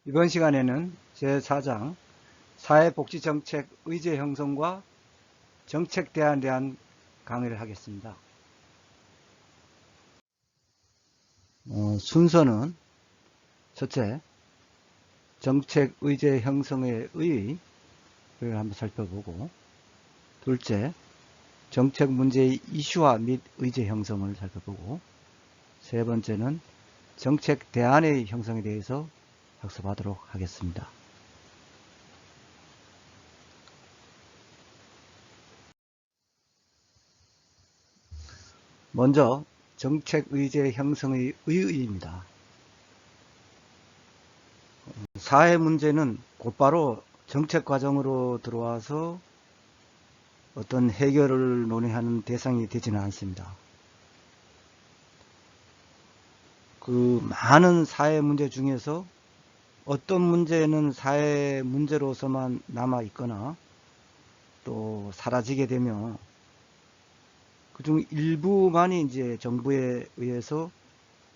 이번 시간에는 제4장 사회복지정책 의제 형성과 정책 대안에 대한 강의를 하겠습니다. 순서는 첫째, 정책 의제 형성의 의의를 한번 살펴보고, 둘째, 정책 문제의 이슈화 및 의제 형성을 살펴보고, 세 번째는 정책 대안의 형성에 대해서 학습하도록 하겠습니다. 먼저 정책 의제 형성의 의의입니다. 사회 문제는 곧바로 정책 과정으로 들어와서 어떤 해결을 논의하는 대상이 되지는 않습니다. 그 많은 사회 문제 중에서 어떤 문제는 사회 문제로서만 남아 있거나 또 사라지게 되면 그중 일부만이 이제 정부에 의해서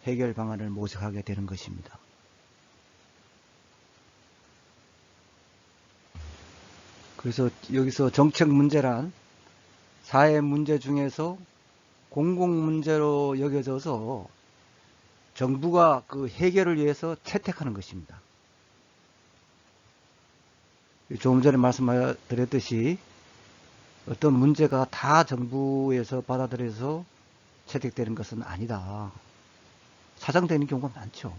해결 방안을 모색하게 되는 것입니다. 그래서 여기서 정책 문제란 사회 문제 중에서 공공 문제로 여겨져서 정부가 그 해결을 위해서 채택하는 것입니다. 조금 전에 말씀드렸듯이 어떤 문제가 다 정부에서 받아들여서 채택되는 것은 아니다. 사장되는 경우가 많죠.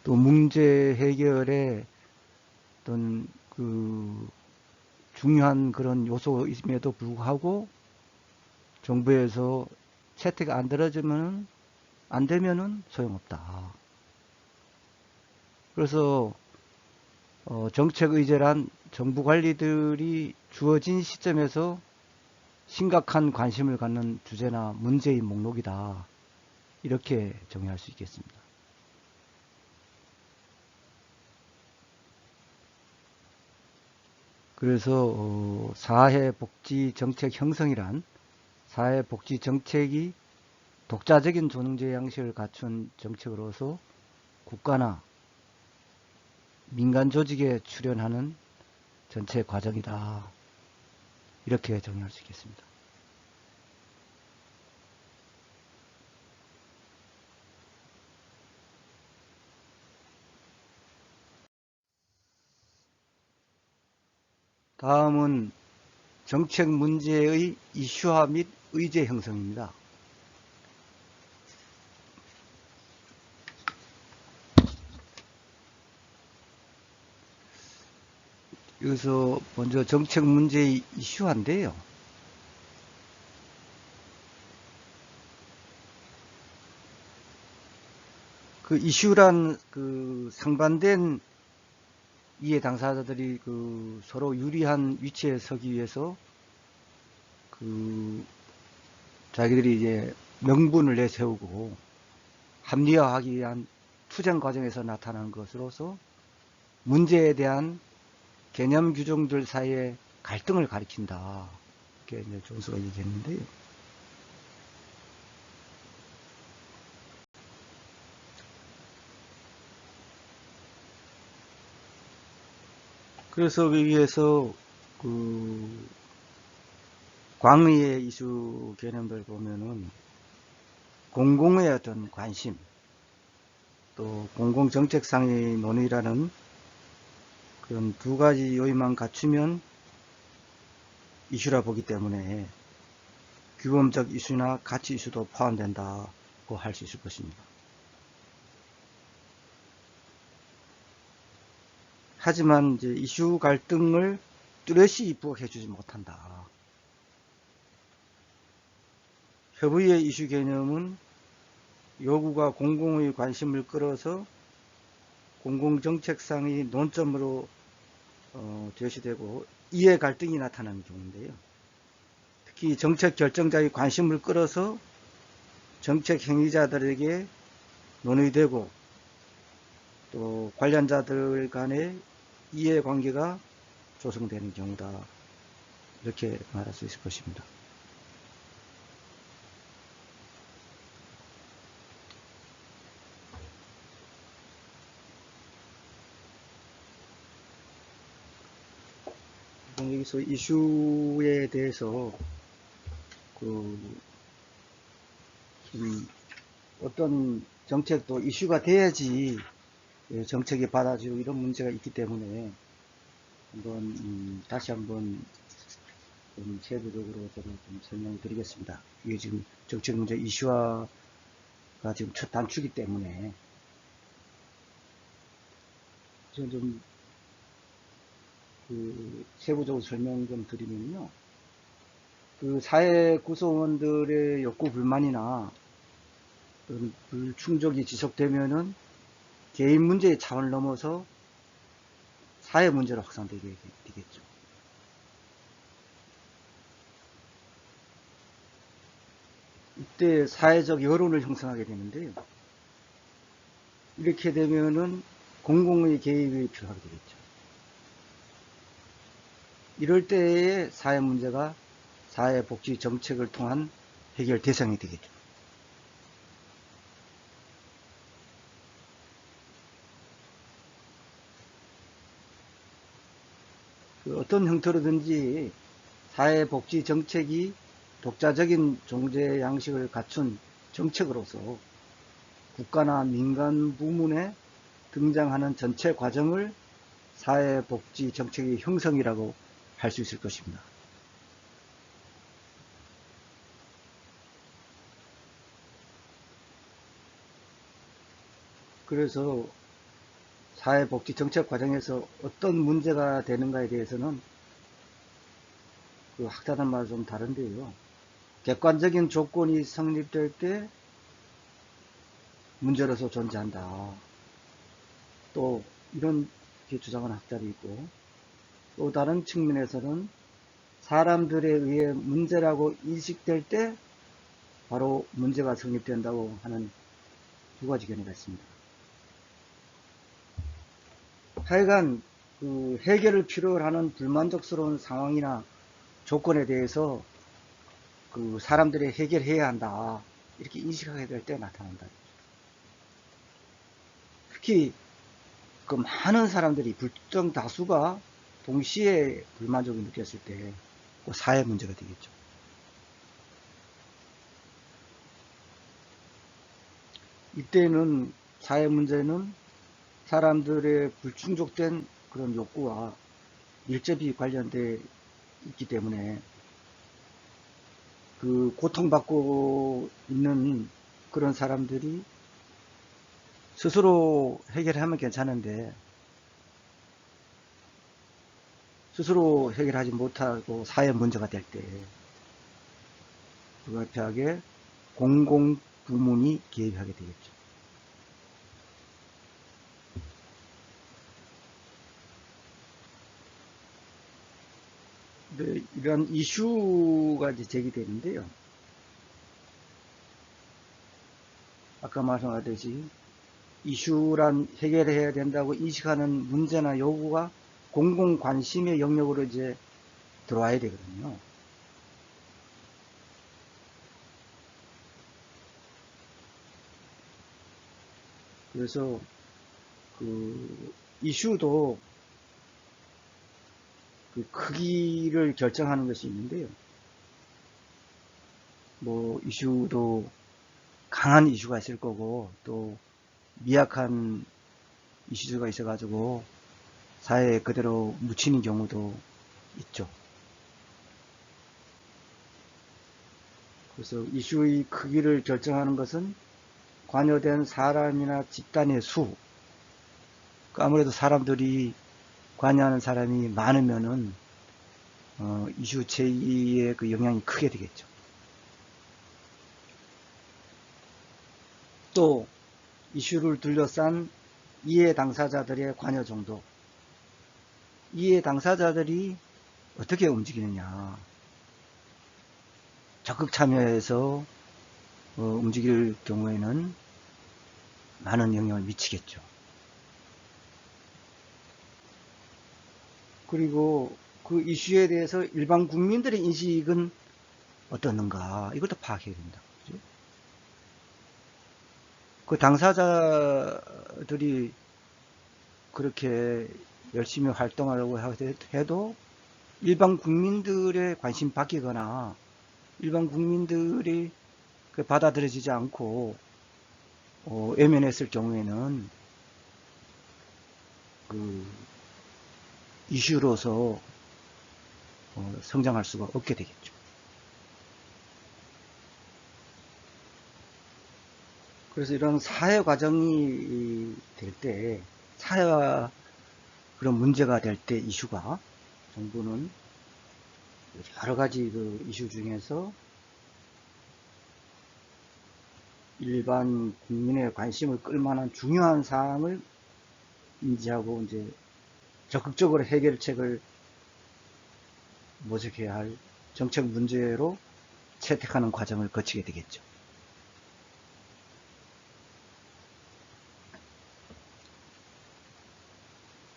또 문제 해결에 어떤 그 중요한 그런 요소임에도 불구하고 정부에서 채택 안 되면은 소용없다. 그래서 정책 의제란 정부 관리들이 주어진 시점에서 심각한 관심을 갖는 주제나 문제의 목록이다. 이렇게 정의할 수 있겠습니다. 그래서 사회복지정책 형성이란 사회복지정책이 독자적인 존재 양식을 갖춘 정책으로서 국가나 민간 조직에 출연하는 전체 과정이다. 이렇게 정의할 수 있겠습니다. 다음은 정책 문제의 이슈화 및 의제 형성입니다. 여기서 먼저 정책 문제의 이슈화인데요. 그 이슈란 그 상반된 이해 당사자들이 그 서로 유리한 위치에 서기 위해서 그 자기들이 이제 명분을 내세우고 합리화하기 위한 투쟁 과정에서 나타나는 것으로서 문제에 대한 개념 규정들 사이의 갈등을 가리킨다. 이렇게 이제 존스가 얘기했는데요. 그래서 여기에서 그 광의의 이슈 개념들 보면은 공공의 어떤 관심, 또 공공정책상의 논의라는 그런 두 가지 요인만 갖추면 이슈라 보기 때문에 규범적 이슈나 가치 이슈도 포함된다고 할 수 있을 것입니다. 하지만 이제 이슈 갈등을 뚜렷이 부각해주지 못한다. 협의의 이슈 개념은 요구가 공공의 관심을 끌어서 공공정책상의 논점으로 제시되고 이해 갈등이 나타나는 경우인데요. 특히 정책 결정자의 관심을 끌어서 정책 행위자들에게 논의되고 또 관련자들 간의 이해관계가 조성되는 경우다. 이렇게 말할 수 있을 것입니다. 여기서 이슈에 대해서 좀 어떤 정책도 이슈가 돼야지 정책이 받아지고 이런 문제가 있기 때문에 한번 다시 한번 좀 세부적으로 저는 좀 설명드리겠습니다. 이게 지금 정책 문제 이슈화가 지금 첫 단추기 때문에 저는 좀 세부적으로 설명 좀 드리면요. 사회 구성원들의 욕구 불만이나 불충족이 지속되면은 개인 문제의 차원을 넘어서 사회 문제로 확산되게 되겠죠. 이때 사회적 여론을 형성하게 되는데요. 이렇게 되면은 공공의 개입이 필요하게 되겠죠. 이럴 때에 사회 문제가 사회복지 정책을 통한 해결 대상이 되겠죠. 어떤 형태로든지 사회복지 정책이 독자적인 존재 양식을 갖춘 정책으로서 국가나 민간 부문에 등장하는 전체 과정을 사회복지 정책의 형성이라고 할 수 있을 것입니다. 그래서 사회복지 정책 과정에서 어떤 문제가 되는가에 대해서는 학자들마다 좀 다른데요. 객관적인 조건이 성립될 때 문제로서 존재한다. 또 이런 주장하는 학자도 있고, 또 다른 측면에서는 사람들에 의해 문제라고 인식될 때 바로 문제가 성립된다고 하는 두 가지 견해가 있습니다. 하여간 해결을 필요로 하는 불만족스러운 상황이나 조건에 대해서 사람들이 해결해야 한다, 이렇게 인식하게 될 때 나타난다. 특히 많은 사람들이, 불특정 다수가 동시에 불만족을 느꼈을 때 사회 문제가 되겠죠. 이때는 사회 문제는 사람들의 불충족된 그런 욕구와 밀접히 관련되어 있기 때문에 고통받고 있는 그런 사람들이 스스로 해결하면 괜찮은데 스스로 해결하지 못하고 사회 문제가 될 때 불가피하게 공공부문이 개입하게 되겠죠. 네, 이런 이슈가 이제 제기되는데요. 아까 말씀하셨듯이 이슈란 해결해야 된다고 인식하는 문제나 요구가 공공 관심의 영역으로 이제 들어와야 되거든요. 그래서 이슈도 크기를 결정하는 것이 있는데요. 이슈도 강한 이슈가 있을 거고 또 미약한 이슈가 있어가지고 사회에 그대로 묻히는 경우도 있죠. 그래서 이슈의 크기를 결정하는 것은 관여된 사람이나 집단의 수, 아무래도 사람들이 관여하는 사람이 많으면은 이슈 제기의 영향이 크게 되겠죠. 또 이슈를 둘러싼 이해 당사자들의 관여 정도, 이해 당사자들이 어떻게 움직이느냐, 적극 참여해서 움직일 경우에는 많은 영향을 미치겠죠. 그리고 이슈에 대해서 일반 국민들의 인식은 어떻는가, 이것도 파악해야 됩니다. 그죠? 당사자들이 그렇게 열심히 활동하려고 해도 일반 국민들의 관심 바뀌거나 일반 국민들이 받아들여지지 않고 외면했을 경우에는 그 이슈로서 성장할 수가 없게 되겠죠. 그래서 이런 사회 과정이 될 때, 사회와 그런 문제가 될 때 이슈가, 정부는 여러 가지 그 이슈 중에서 일반 국민의 관심을 끌만한 중요한 사항을 인지하고 이제 적극적으로 해결책을 모색해야 할 정책 문제로 채택하는 과정을 거치게 되겠죠.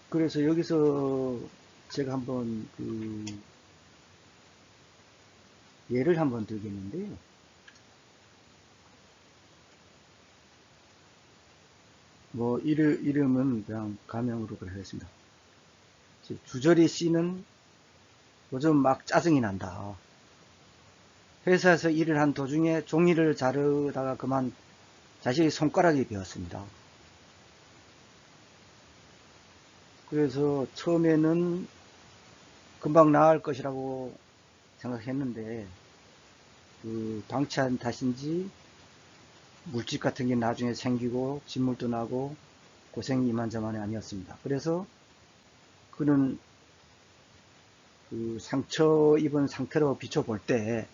그래서 여기서 제가 한번 예를 한번 들겠는데요. 뭐 이름은 그냥 가명으로 하겠습니다. 주저리 씨는 요즘 막 짜증이 난다. 회사에서 일을 한 도중에 종이를 자르다가 그만 자신의 손가락이 베었습니다. 그래서 처음에는 금방 나을 것이라고 생각했는데 방치한 탓인지 물집 같은 게 나중에 생기고 진물도 나고 고생이 이만저만이 아니었습니다. 그래서 그는 상처 입은 상태로 비춰볼 때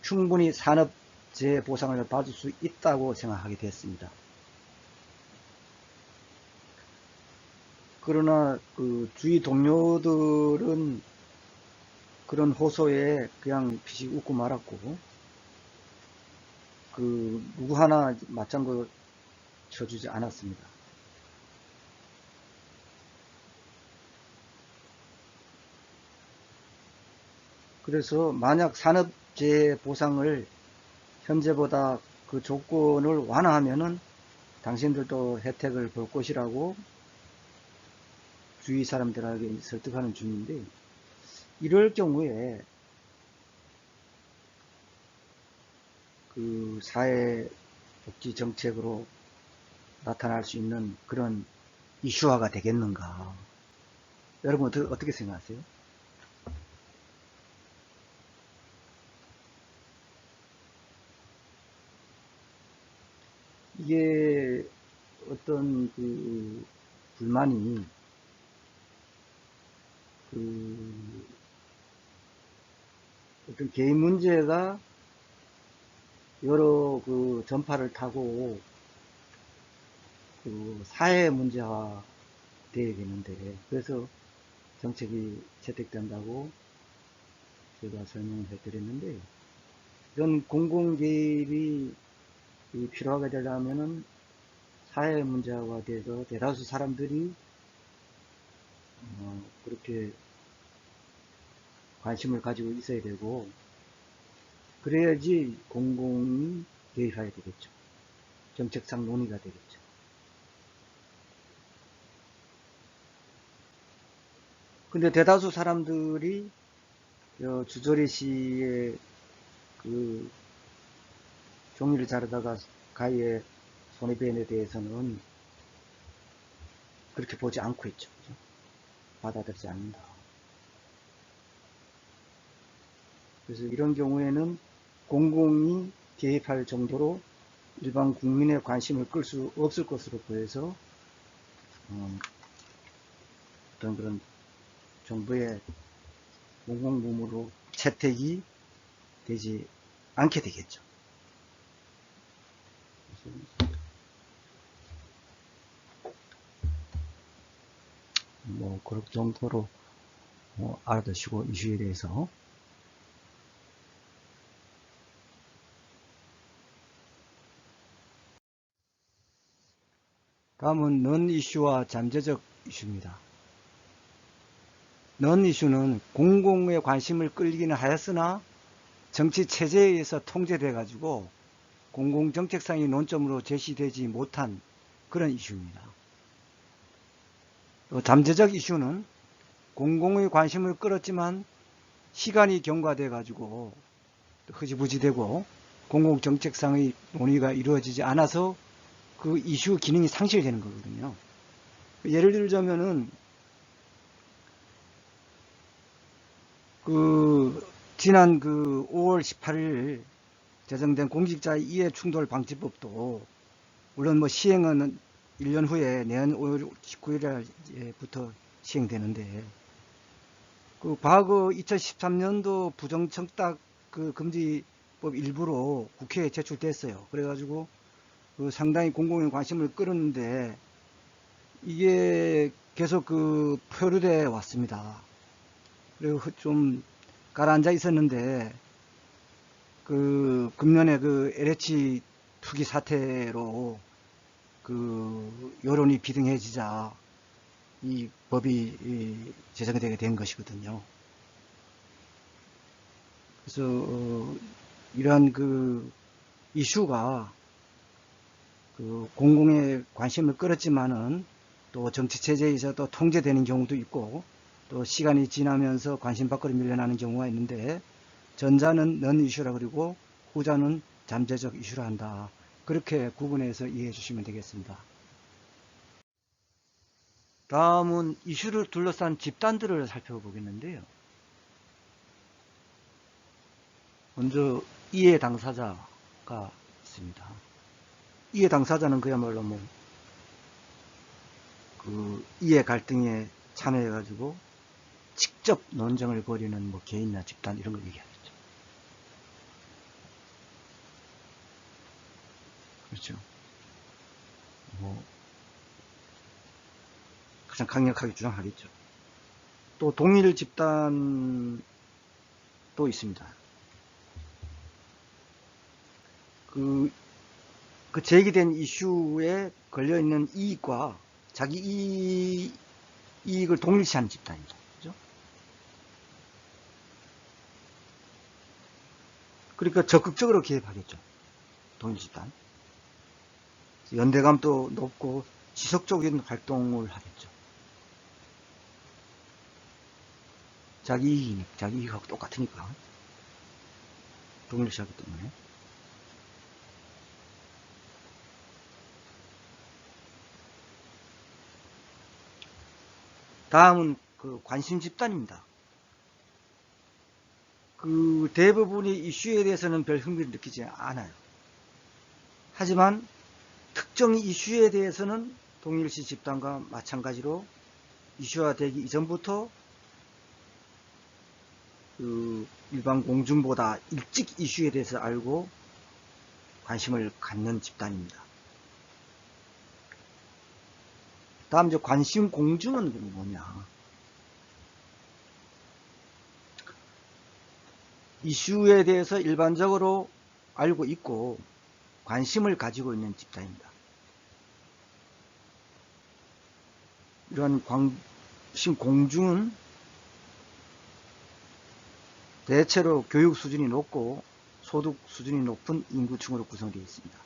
충분히 산업재해 보상을 받을 수 있다고 생각하게 됐습니다. 그러나 주위 동료들은 그런 호소에 그냥 피식 웃고 말았고 누구 하나 맞장구 쳐주지 않았습니다. 그래서 만약 산업재해 보상을 현재보다 그 조건을 완화하면은 당신들도 혜택을 볼 것이라고 주위 사람들에게 설득하는 중인데, 이럴 경우에 사회복지 정책으로 나타날 수 있는 그런 이슈화가 되겠는가? 여러분 어떻게 생각하세요? 이게 어떤 불만이 어떤 개인 문제가 여러 전파를 타고 사회 문제화 되어야되는데, 그래서 정책이 채택된다고 제가 설명을 해드렸는데, 이런 공공 개입이 필요하게 되려면은 사회 문제화가 돼서 대다수 사람들이 그렇게 관심을 가지고 있어야 되고, 그래야지 공공이 개입해야 되겠죠. 정책상 논의가 되겠죠. 근데 대다수 사람들이 주저리 씨의 종이를 자르다가 가위에 손이 베인에 대해서는 그렇게 보지 않고 있죠. 그죠? 받아들이지 않는다. 그래서 이런 경우에는 공공이 개입할 정도로 일반 국민의 관심을 끌 수 없을 것으로 보여서 어떤 그런 정부의 공공부문으로 채택이 되지 않게 되겠죠. 뭐 그런 정도로 알아두시고 이슈에 대해서. 다음은 넌 이슈와 잠재적 이슈입니다. 넌 이슈는 공공의 관심을 끌기는 하였으나 정치 체제에 의해서 통제돼 가지고 공공정책상의 논점으로 제시되지 못한 그런 이슈입니다. 또 잠재적 이슈는 공공의 관심을 끌었지만 시간이 경과돼 가지고 흐지부지 되고 공공정책상의 논의가 이루어지지 않아서 그 이슈 기능이 상실되는 거거든요. 예를 들자면은 지난 5월 18일 제정된 공직자의 이해충돌 방지법도 물론 뭐 시행은 1년 후에 내년 5월 19일부터 시행되는데 과거 2013년도 부정청탁 금지법 일부로 국회에 제출됐어요. 그래가지고 상당히 공공의 관심을 끌었는데 이게 계속 표류돼 왔습니다. 그리고 좀 가라앉아 있었는데 금년에 LH 투기 사태로 여론이 비등해지자 이 법이 제정되게 된 것이거든요. 그래서 이러한 이슈가 공공의 관심을 끌었지만은 또 정치 체제에서 또 통제되는 경우도 있고 또 시간이 지나면서 관심 밖으로 밀려나는 경우가 있는데 전자는 넌 이슈라 그리고 후자는 잠재적 이슈라 한다. 그렇게 구분해서 이해해 주시면 되겠습니다. 다음은 이슈를 둘러싼 집단들을 살펴보겠는데요. 먼저 이해 당사자가 있습니다. 이해 당사자는 그야말로 이해 갈등에 참여해가지고 직접 논쟁을 벌이는 개인이나 집단 이런 걸 얘기하겠죠. 그렇죠. 가장 강력하게 주장하겠죠. 또 동일 집단도 있습니다. 제기된 이슈에 걸려있는 이익과 자기 이익을 동일시하는 집단입니다. 그죠? 그러니까 적극적으로 개입하겠죠. 동일 집단. 연대감도 높고 지속적인 활동을 하겠죠. 자기 이익하고 똑같으니까. 동일시하기 때문에. 다음은 관심 집단입니다. 대부분의 이슈에 대해서는 별 흥미를 느끼지 않아요. 하지만 특정 이슈에 대해서는 동일시 집단과 마찬가지로 이슈화되기 이전부터 일반 공중보다 일찍 이슈에 대해서 알고 관심을 갖는 집단입니다. 다음 이제 관심 공중은 뭐냐? 이슈에 대해서 일반적으로 알고 있고 관심을 가지고 있는 집단입니다. 이런 관심 공중은 대체로 교육 수준이 높고 소득 수준이 높은 인구층으로 구성되어 있습니다.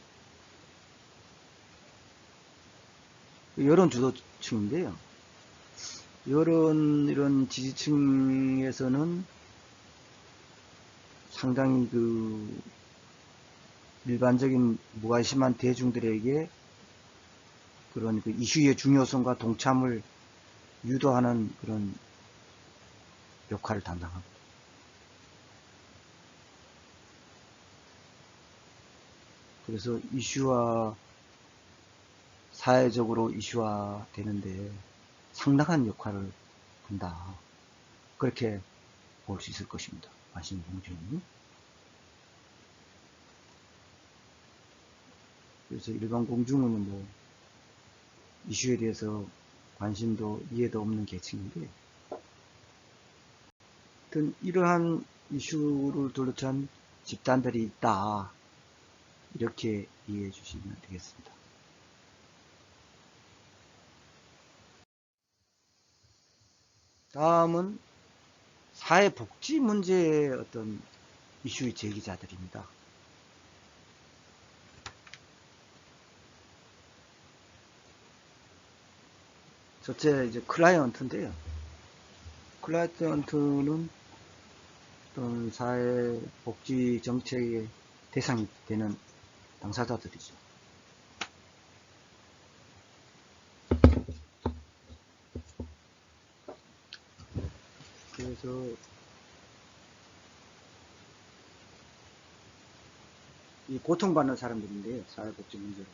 여론 주도층인데요. 이런 지지층에서는 상당히 일반적인 무관심한 대중들에게 그런 이슈의 중요성과 동참을 유도하는 그런 역할을 담당합니다. 그래서 사회적으로 이슈화 되는데 상당한 역할을 한다. 그렇게 볼 수 있을 것입니다. 관심 공중이. 그래서 일반 공중은 이슈에 대해서 관심도 이해도 없는 계층인데, 하여튼 이러한 이슈를 둘러싼 집단들이 있다. 이렇게 이해해 주시면 되겠습니다. 다음은 사회복지 문제의 어떤 이슈의 제기자들입니다. 첫째, 이제 클라이언트인데요. 클라이언트는 어떤 사회복지 정책의 대상이 되는 당사자들이죠. 그래서 이 고통받는 사람들인데요, 사회복지 문제로.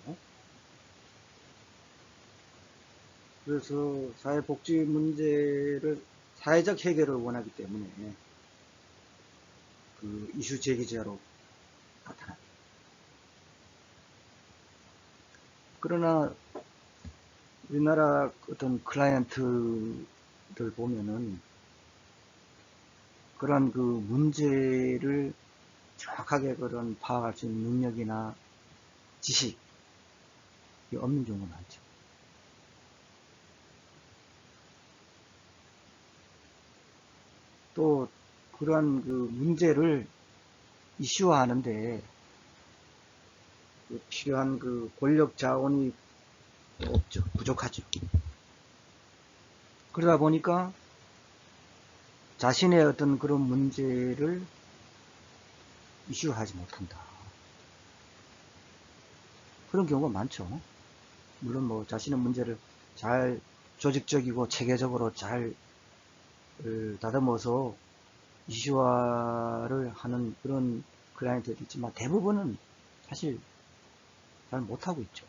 그래서 사회복지 문제를 사회적 해결을 원하기 때문에 그 이슈 제기자로 나타납니다. 그러나 우리나라 어떤 클라이언트들 보면은 그런 그 문제를 정확하게 그런 파악할 수 있는 능력이나 지식이 없는 경우가 많죠. 또 그러한 그 문제를 이슈화하는데 그 필요한 그 권력 자원이 없죠. 부족하죠. 그러다 보니까 자신의 어떤 그런 문제를 이슈하지 못한다. 그런 경우가 많죠. 물론 뭐 자신의 문제를 잘 조직적이고 체계적으로 잘 다듬어서 이슈화를 하는 그런 클라이언트들이 있지만 대부분은 사실 잘 못하고 있죠.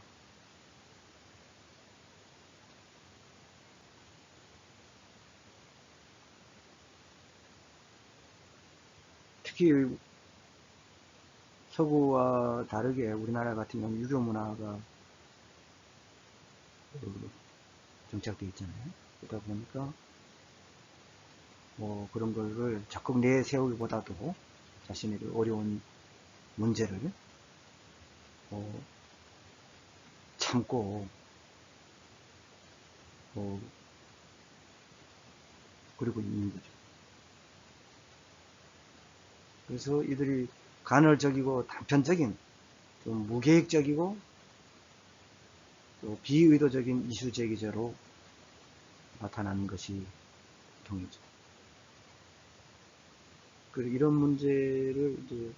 특히 서구와 다르게 우리나라 같은 경우는 유교 문화가 정착되어 있잖아요. 그러다 보니까 뭐 그런 거를 적극 내세우기보다도 자신의 그 어려운 문제를 참고 그리고 있는 거죠. 그래서 이들이 간헐적이고 단편적인 좀 무계획적이고 또 비의도적인 이슈 제기자로 나타나는 것이 보통이죠. 그리고 이런 문제를 이제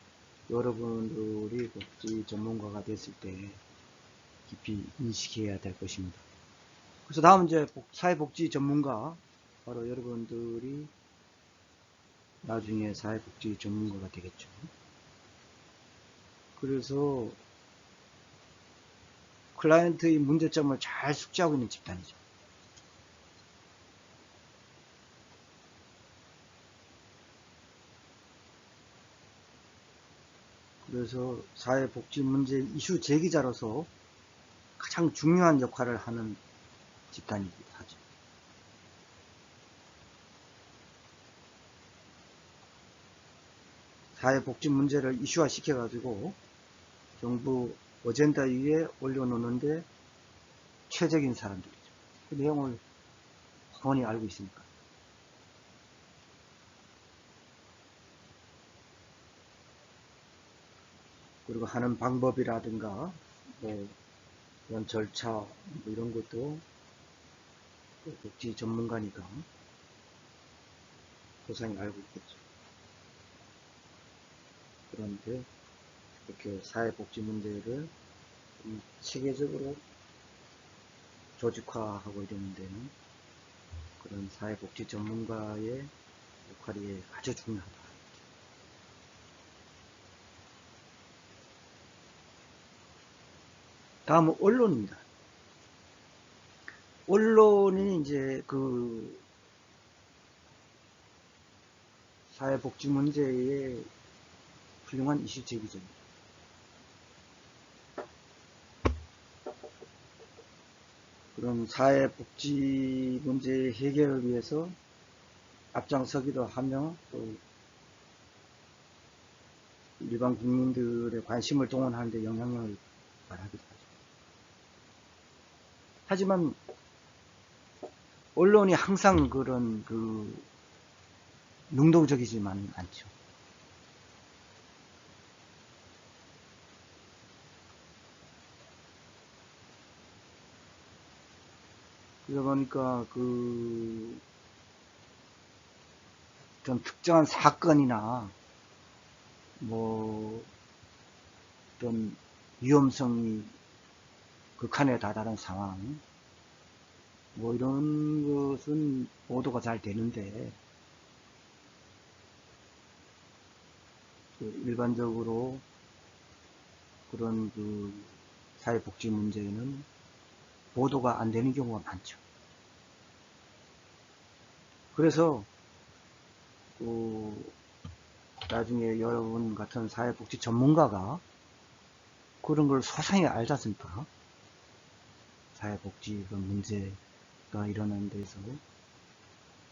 여러분들이 복지 전문가가 됐을 때 깊이 인식해야 될 것입니다. 그래서 다음 이제 사회복지 전문가, 바로 여러분들이 나중에 사회복지 전문가가 되겠죠. 그래서 클라이언트의 문제점을 잘 숙지하고 있는 집단이죠. 그래서 사회복지 문제 이슈 제기자로서 가장 중요한 역할을 하는 집단이기도 하죠. 사회복지 문제를 이슈화 시켜가지고 정부 어젠다 위에 올려놓는데 최적인 사람들이죠. 그 내용을 훤히 알고 있으니까. 그리고 하는 방법이라든가 뭐 이런 절차 뭐 이런 것도 복지 전문가니까 고상히 알고 있겠죠. 그런데 이렇게 사회복지 문제를 체계적으로 조직화하고 이러는 데는 그런 사회복지 전문가의 역할이 아주 중요하다. 다음은 언론입니다. 언론이 이제 그 사회복지 문제의 훌륭한 이슈 제기자입니다. 그런 사회복지 문제 해결을 위해서 앞장서기도 하며 또 일반 국민들의 관심을 동원하는 데 영향을 발휘하기도 하죠. 하지만 언론이 항상 그런 그 능동적이지만 않죠. 그러다 보니까 그 어떤 특정한 사건이나 뭐 어떤 위험성이 극한에 다다른 상황, 뭐 이런 것은 보도가 잘 되는데, 일반적으로 그런 그 사회복지 문제는 보도가 안 되는 경우가 많죠. 그래서 나중에 여러분 같은 사회복지 전문가가 그런 걸 소상히 알지 않습니까? 사회복지 그 문제가 일어나는 데서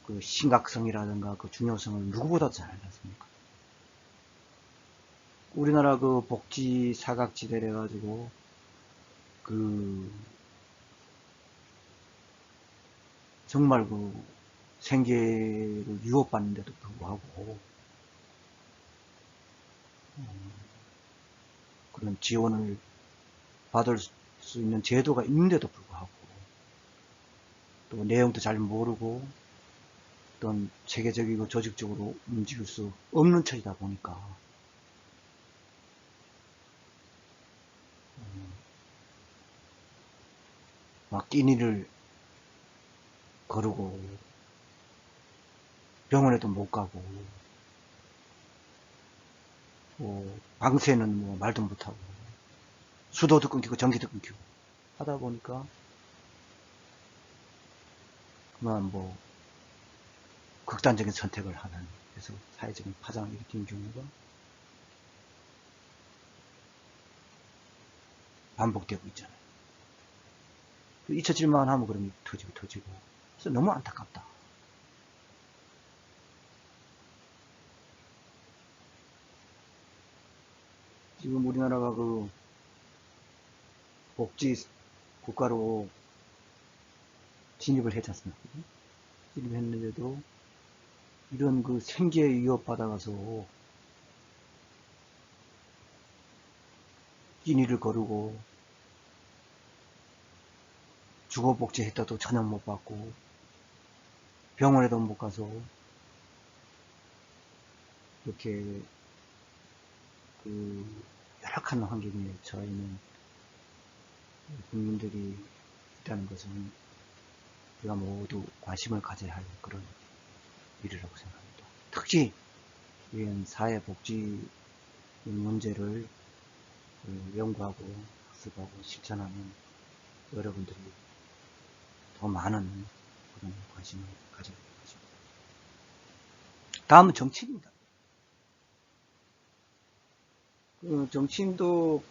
그 심각성이라든가 그 중요성을 누구보다 잘 알지 않습니까? 우리나라 그 복지 사각지대래 가지고 그 정말 그 생계를 유혹받는데도 불구하고 그런 지원을 받을 수 있는 제도가 있는데도 불구하고 또 내용도 잘 모르고 어떤 체계적이고 조직적으로 움직일 수 없는 처지다 보니까 막 끼니를 거르고 병원에도 못 가고 방세는 뭐 말도 못하고 수도도 끊기고 전기도 끊기고 하다 보니까 그만 뭐 극단적인 선택을 하는, 그래서 사회적인 파장을 일으키는 경우가 반복되고 있잖아요. 잊혀질만 하면 그러면 터지고 그래서 너무 안타깝다. 지금 우리나라가 그 복지 국가로 진입을 했지 않습니까? 진입했는데도 이런 그 생계에 위협받아가서 끼니를 거르고 주거복지 했다도 전혀 못 받고 병원에도 못 가서 이렇게 그 열악한 환경에 처해 있는 국민들이 있다는 것은 우리가 모두 관심을 가져야 할 그런 일이라고 생각합니다. 특히 이런 사회복지 문제를 연구하고 학습하고 실천하는 여러분들이 더 많은 그런 관심을 가져야 될 것입니다. 다음은 정치입니다. 정치인도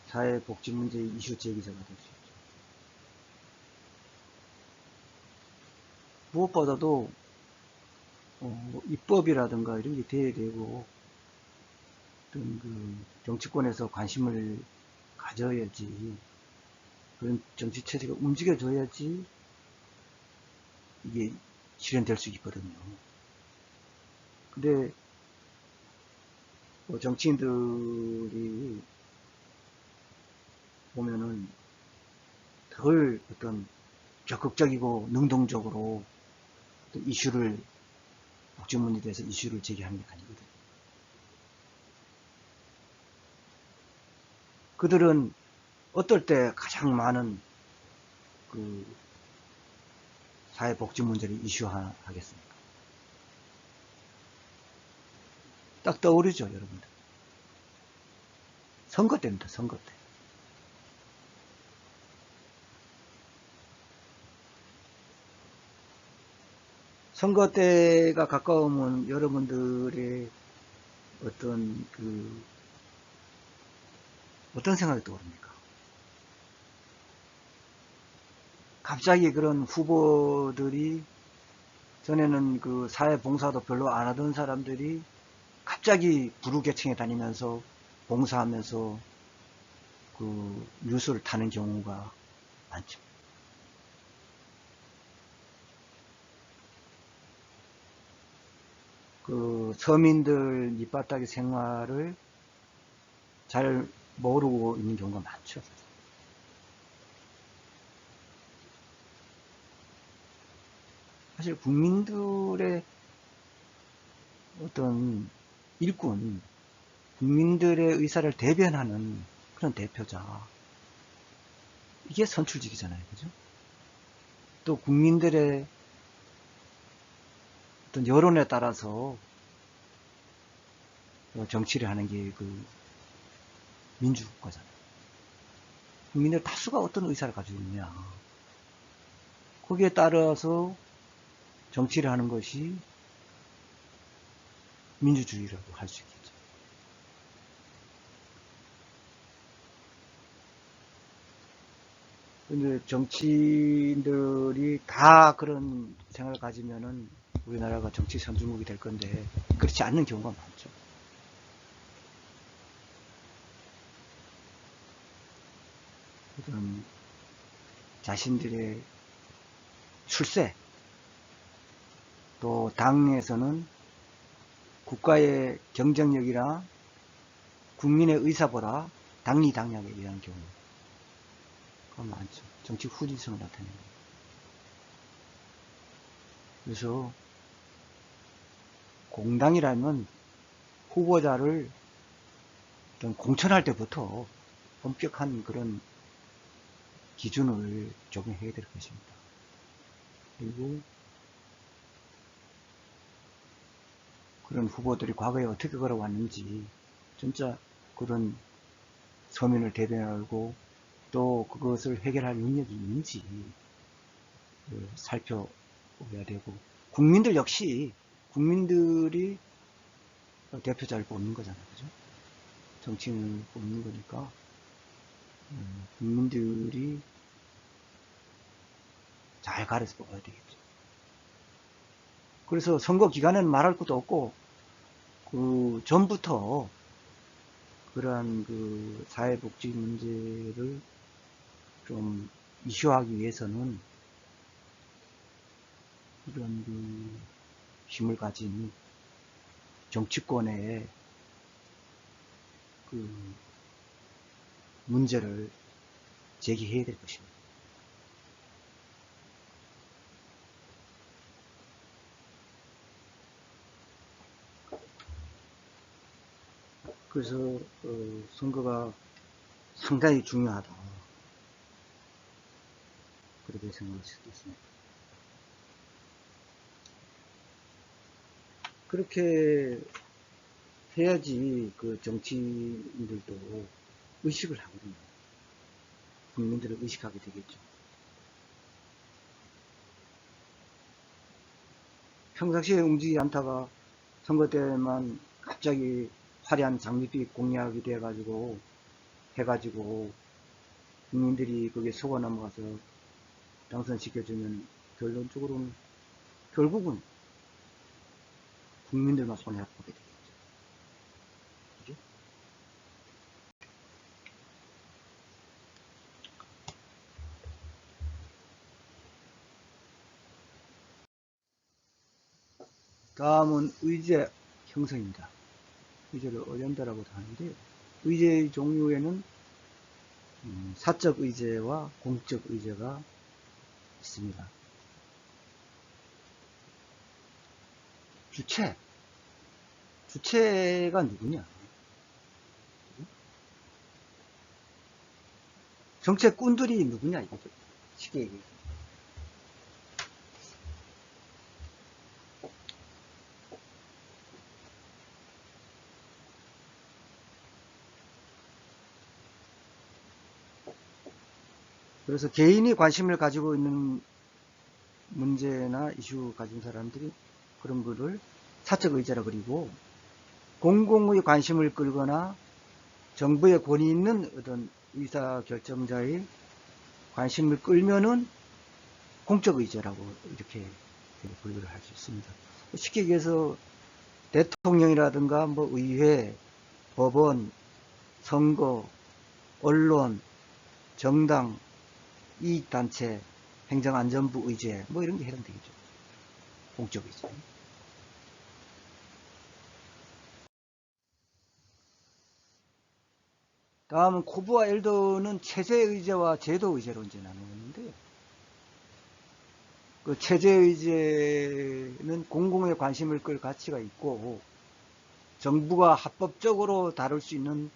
사회복지 문제의 이슈 제기자가 될 수 있죠. 무엇보다도 입법이라든가 이런 게 돼야 되고 어떤 그 정치권에서 관심을 가져야지, 그런 정치 체제가 움직여줘야지 이게 실현될 수 있거든요. 근데 정치인들이 보면은 덜 어떤 적극적이고 능동적으로 이슈를, 복지 문제에 대해서 이슈를 제기하는 게 아니거든요. 그들은 어떨 때 가장 많은 그 사회복지 문제를 이슈하겠습니까? 딱 떠오르죠, 여러분들. 선거 때입니다, 선거 때. 선거 때가 가까우면 여러분들의 어떤 생각이 떠오릅니까? 갑자기 그런 후보들이, 전에는 그 사회봉사도 별로 안 하던 사람들이 갑자기 부르계층에 다니면서 봉사하면서 그 뉴스를 타는 경우가 많죠. 그 서민들 밑바닥의 생활을 잘 모르고 있는 경우가 많죠. 사실 국민들의 어떤 일꾼, 국민들의 의사를 대변하는 그런 대표자. 이게 선출직이잖아요. 그죠? 또 국민들의 어떤 여론에 따라서 정치를 하는 게 그 민주국가잖아요. 국민들 다수가 어떤 의사를 가지고 있느냐. 거기에 따라서 정치를 하는 것이 민주주의라고 할 수 있겠죠. 근데 정치인들이 다 그런 생각을 가지면은 우리나라가 정치 선진국이 될 건데 그렇지 않는 경우가 많죠. 그런 자신들의 출세, 또 당에서는 국가의 경쟁력이나 국민의 의사보다 당리당략에 의한 경우가 많죠. 정치 후진성을 나타내는 거예요. 그래서 공당이라면 후보자를 공천할 때부터 엄격한 그런 기준을 적용해야 될 것입니다. 그리고 그런 후보들이 과거에 어떻게 걸어왔는지 진짜 그런 서민을 대변하고 또 그것을 해결할 능력이 있는지 살펴봐야 되고, 국민들 역시 국민들이 대표자를 뽑는 거잖아요. 그죠? 정치인을 뽑는 거니까 국민들이 잘 가려서 뽑아야 되겠죠. 그래서 선거 기간에는 말할 것도 없고 그 전부터 그러한 그 사회복지 문제를 좀 이슈화하기 위해서는 이런 그 힘을 가진 정치권의 그 문제를 제기해야 될 것입니다. 그래서 선거가 상당히 중요하다. 그렇게 생각할 수도 있습니다. 그렇게 해야지 그 정치인들도 의식을 하거든요. 국민들을 의식하게 되겠죠. 평상시에 움직이지 않다가 선거 때만 갑자기 화려한 장밋빛 공약이 해가지고 국민들이 거기에 속아 넘어가서 당선시켜주면 결국은 국민들만 손해를 보게 되겠죠. 그죠? 다음은 의제 형성입니다. 의제를 어연다라고도 하는데, 의제의 종류에는 사적 의제와 공적 의제가 있습니다. 주체가 누구냐? 정책꾼들이 누구냐 이거죠. 쉽게 얘기해서. 그래서 개인이 관심을 가지고 있는 문제나 이슈 가진 사람들이 그런 거를 사적 의제라 그리고, 공공의 관심을 끌거나 정부의 권위 있는 어떤 의사결정자의 관심을 끌면은 공적 의제라고 이렇게 분류를 할 수 있습니다. 쉽게 얘기해서 대통령이라든가 뭐 의회, 법원, 선거, 언론, 정당, 이익단체, 행정안전부 의제 뭐 이런 게 해당되겠죠. 공적 의제. 다음은 코브와 엘더는 체제 의제와 제도 의제로 이제 나누는데, 그 체제의제는 공공의 관심을 끌 가치가 있고 정부가 합법적으로 다룰 수 있는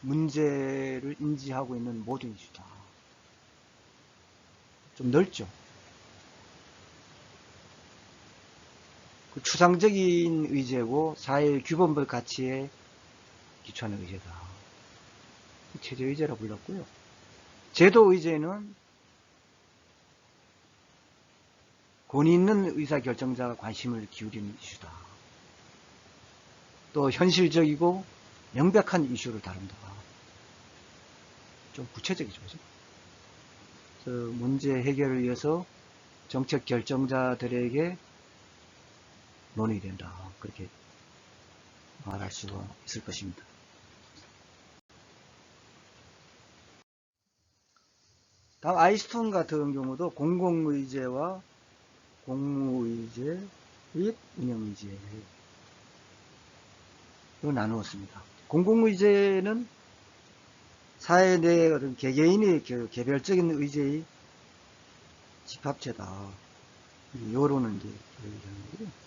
문제를 인지하고 있는 모든 이슈다. 좀 넓죠. 그 추상적인 의제고 사회의 규범적 가치에 기초하는 의제다. 체제의제라고 불렀고요. 제도의제는 권위 있는 의사결정자가 관심을 기울이는 이슈다. 또 현실적이고 명백한 이슈를 다룬다. 좀 구체적이죠. 그죠? 문제 해결을 위해서 정책 결정자들에게 논의된다. 그렇게 말할 수가 있을 것입니다. 다음 아이스톤 같은 경우도 공공의제와 공무의제 및 운영의제로 나누었습니다. 공공의제는 사회 내 어떤 개개인의 개별적인 의제의 집합체다. 요로는 이제 얘기하는 거고요.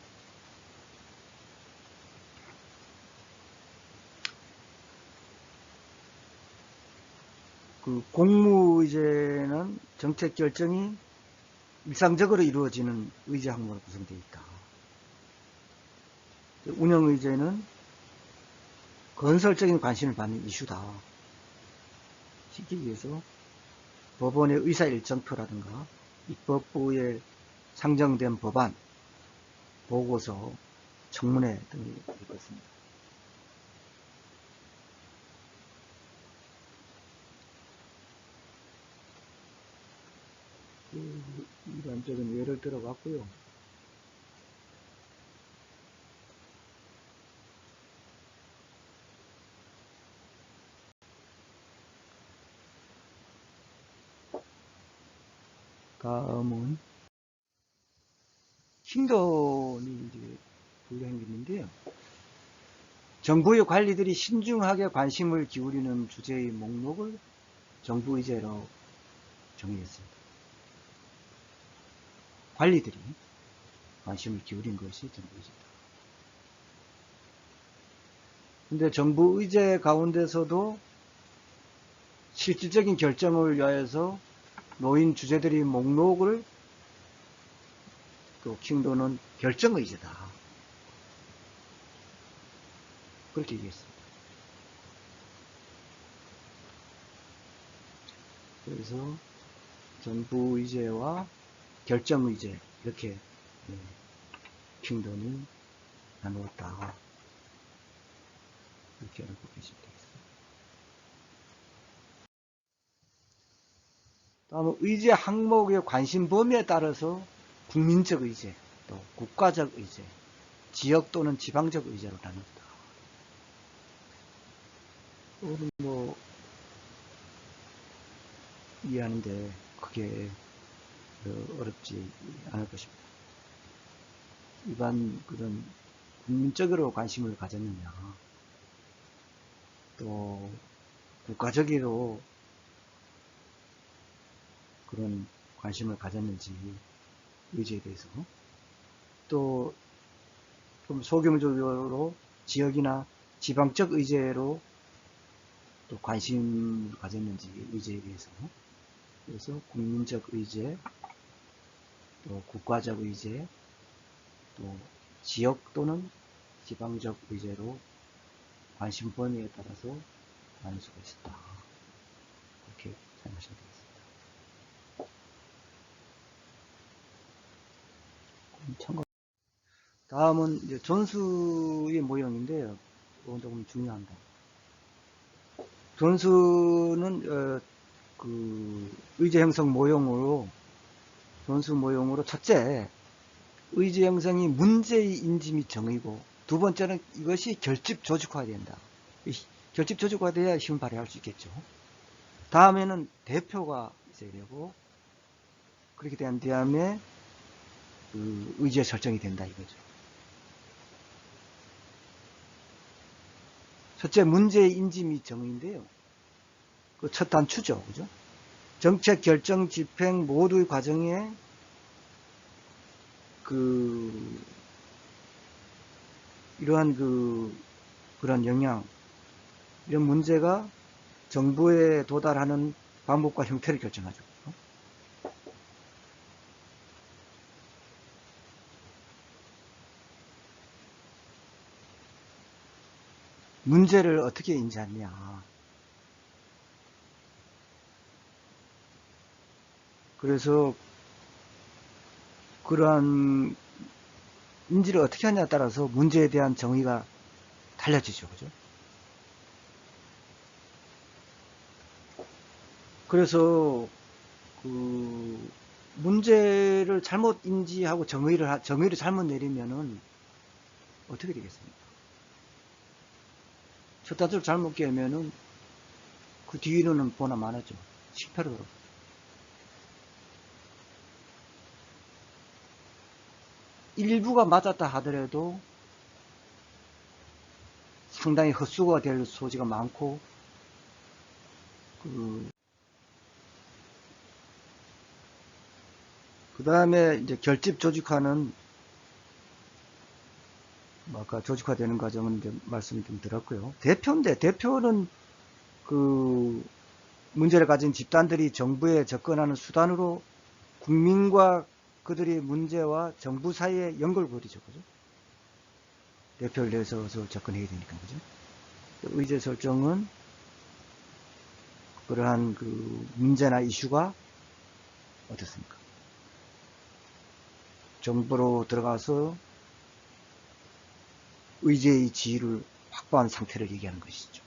그 공무의제는 정책 결정이 일상적으로 이루어지는 의제 항목으로 구성되어 있다. 운영의제는 건설적인 관심을 받는 이슈다. 쉽게 얘기해서 법원의 의사일정표라든가 입법부에 상정된 법안, 보고서, 청문회 등이 있겠습니다. 일반적인 예를 들어봤고요. 다음은 킹돈이 이제 불행했는데요. 정부의 관리들이 신중하게 관심을 기울이는 주제의 목록을 정부의제로 정의했습니다. 관리들이 관심을 기울인 것이 정부의제다. 근데 정부의제 가운데서도 실질적인 결정을 위하여서 놓인 주제들의 목록을 또 킹도는 결정의제다. 그렇게 얘기했습니다. 그래서 정부의제와 결정의제 이렇게 킹돈이 나누었다. 이렇게 알고 계시면 되겠습니다. 다음은 의제 항목의 관심 범위에 따라서 국민적 의제, 또 국가적 의제, 지역 또는 지방적 의제로 나눕니다. 뭐 이해하는데 크게 어렵지 않을 것입니다. 일반 그런 국민적으로 관심을 가졌느냐, 또 국가적으로 그런 관심을 가졌는지 의제에 대해서, 또 좀 소규모적으로 지역이나 지방적 의제로 또 관심을 가졌는지 의제에 대해서, 그래서 국민적 의제, 또 국가적 의제, 또 지역 또는 지방적 의제로 관심 범위에 따라서 나눌 수가 있었다. 이렇게 생각하시면 되겠습니다. 다음은 이제 존수의 모형인데요. 이건 조금 중요합니다. 존수는 그 의제 형성 모형으로, 존수 모형으로 첫째, 의제 형성이 문제의 인지 및 정의고, 두 번째는 이것이 결집 조직화가 된다. 결집 조직화돼야 힘을 발휘할 수 있겠죠. 다음에는 대표가 있어야 되고, 그렇게 된 다음에 그 의제 설정이 된다 이거죠. 첫째, 문제의 인지 및 정의인데요. 그 첫 단추죠. 그죠? 정책 결정 집행 모두의 과정에 그 이러한 그런 영향, 이런 문제가 정부에 도달하는 방법과 형태를 결정하죠. 문제를 어떻게 인지하느냐. 그래서 그러한 인지를 어떻게 하냐에 따라서 문제에 대한 정의가 달라지죠. 그죠? 그래서 그 문제를 잘못 인지하고 정의를 잘못 내리면은 어떻게 되겠습니까? 첫 단추를 잘못 깨면은 그 뒤로는 보나 마나죠. 실패로 돌아가. 일부가 맞았다 하더라도 상당히 헛수고가 될 소지가 많고, 그 다음에 이제 결집 조직화는, 아까 조직화되는 과정은 이제 말씀 좀 드렸고요. 대표는 그 문제를 가진 집단들이 정부에 접근하는 수단으로 국민과 그들의 문제와 정부 사이에 연결을 벌이죠. 그죠? 대표를 내서 접근해야 되니까. 그죠? 의제 설정은 그러한 그 문제나 이슈가 어떻습니까? 정부로 들어가서 의제의 지위를 확보한 상태를 얘기하는 것이죠.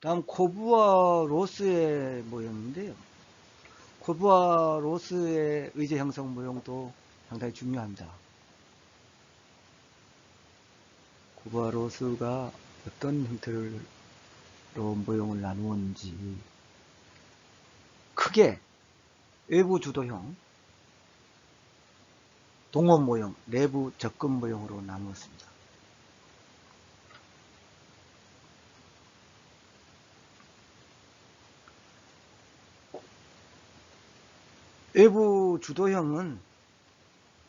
다음 코브와 로스의 모형인데요. 코브와 로스의 의제 형성 모형도 상당히 중요합니다. 코브와 로스가 어떤 형태로 모형을 나누었는지, 크게 외부 주도형, 동원 모형, 내부 접근 모형으로 나누었습니다. 외부 주도형은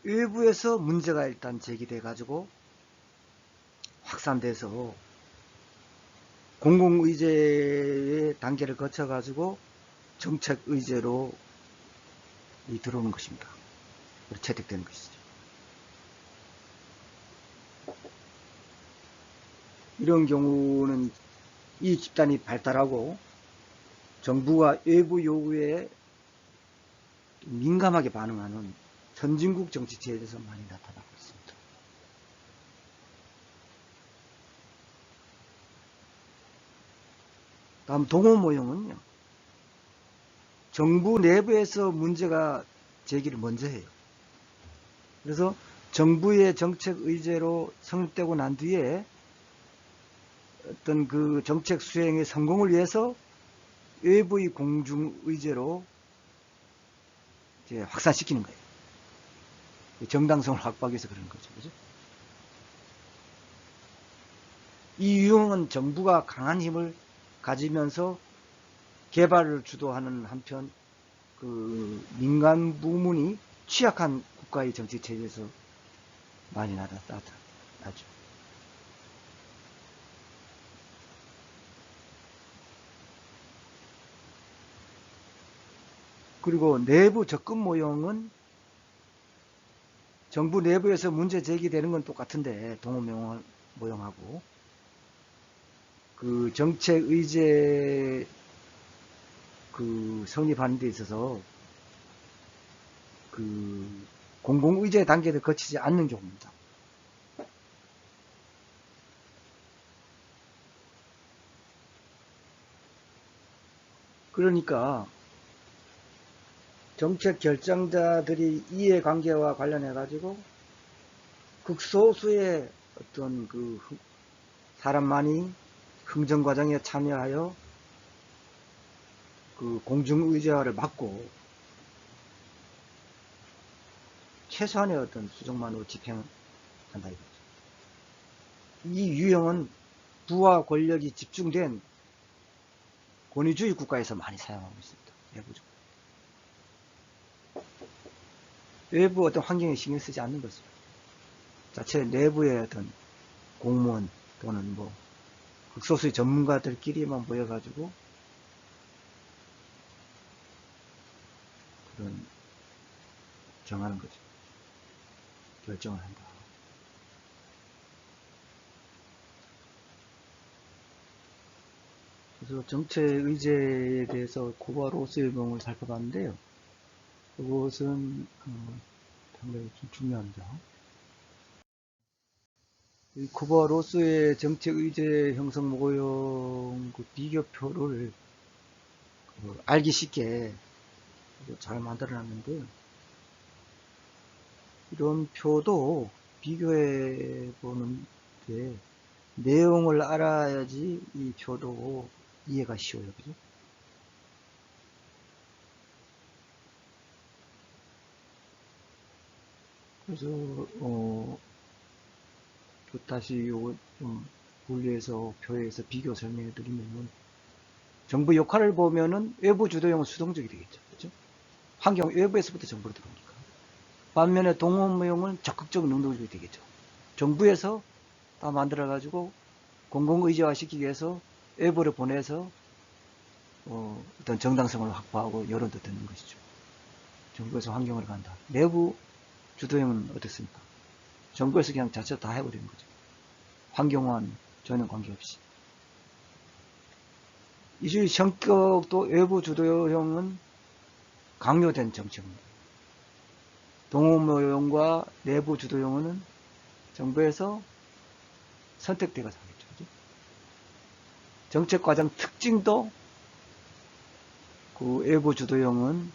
외부에서 문제가 일단 제기돼 가지고 확산돼서 공공의제의 단계를 거쳐 가지고 정책의제로 들어오는 것입니다. 채택되는 것이죠. 이런 경우는 이 집단이 발달하고 정부와 외부 요구에 민감하게 반응하는 선진국 정치체에서 많이 나타나고 있습니다. 다음 동원 모형은요. 정부 내부에서 문제가 제기를 먼저 해요. 그래서 정부의 정책 의제로 성립되고 난 뒤에 어떤 그 정책 수행의 성공을 위해서 외부의 공중 의제로 이제 확산시키는 거예요. 정당성을 확보하기 위해서 그러는 거죠. 그죠? 이 유형은 정부가 강한 힘을 가지면서 개발을 주도하는 한편 그 민간 부문이 취약한 국가의 정치 체제에서 많이 나타나죠. 그리고 내부 접근 모형은 정부 내부에서 문제 제기되는 건 똑같은데, 동원 모형하고 그 정책 의제 그 성립하는 데 있어서 그 공공의제 단계를 거치지 않는 경우입니다. 그러니까 정책 결정자들이 이해관계와 관련해 가지고 극소수의 어떤 그 사람만이 흥정과정에 참여하여 그 공중의제화를 막고 최소한의 어떤 수정만으로 집행한다 이거죠. 이 유형은 부와 권력이 집중된 권위주의 국가에서 많이 사용하고 있습니다. 내부적으로. 외부 어떤 환경에 신경 쓰지 않는 것이죠. 자체 내부의 어떤 공무원 또는 뭐 극소수의 전문가들끼리만 모여가지고 그런 정하는 거죠. 결정을 한다. 그래서 정책 의제에 대해서 쿠바 로스의 경우를 살펴봤는데요. 그것은 상당히 좀 중요합니다. 이 쿠바 로스의 정책 의제 형성 모형 그 비교표를 알기 쉽게 잘 만들어 놨는데요. 이런 표도 비교해 보는데 내용을 알아야지 이 표도 이해가 쉬워요. 그죠? 그래서 다시 요거 좀 분리해서 표에서 비교 설명해 드리면 정부 역할을 보면은 외부 주도형은 수동적이 되겠죠. 그죠? 환경 외부에서부터 정보로 들어오니까. 반면에 동업무용은 적극적 능동적이 되겠죠. 정부에서 다 만들어 가지고 공공의제화 시키기 위해서 외부를 보내서 어떤 정당성을 확보하고 여론도 듣는 것이죠. 정부에서 환경을 간다. 내부 주도형은 어떻습니까? 정부에서 그냥 자체 다 해버리는 거죠. 환경과는 전혀 관계없이. 이주의 성격도 외부 주도형은 강요된 정책입니다. 동업무용과 내부 주도형은 정부에서 선택돼가 하겠죠. 정책 과정 특징도 그 외부 주도형은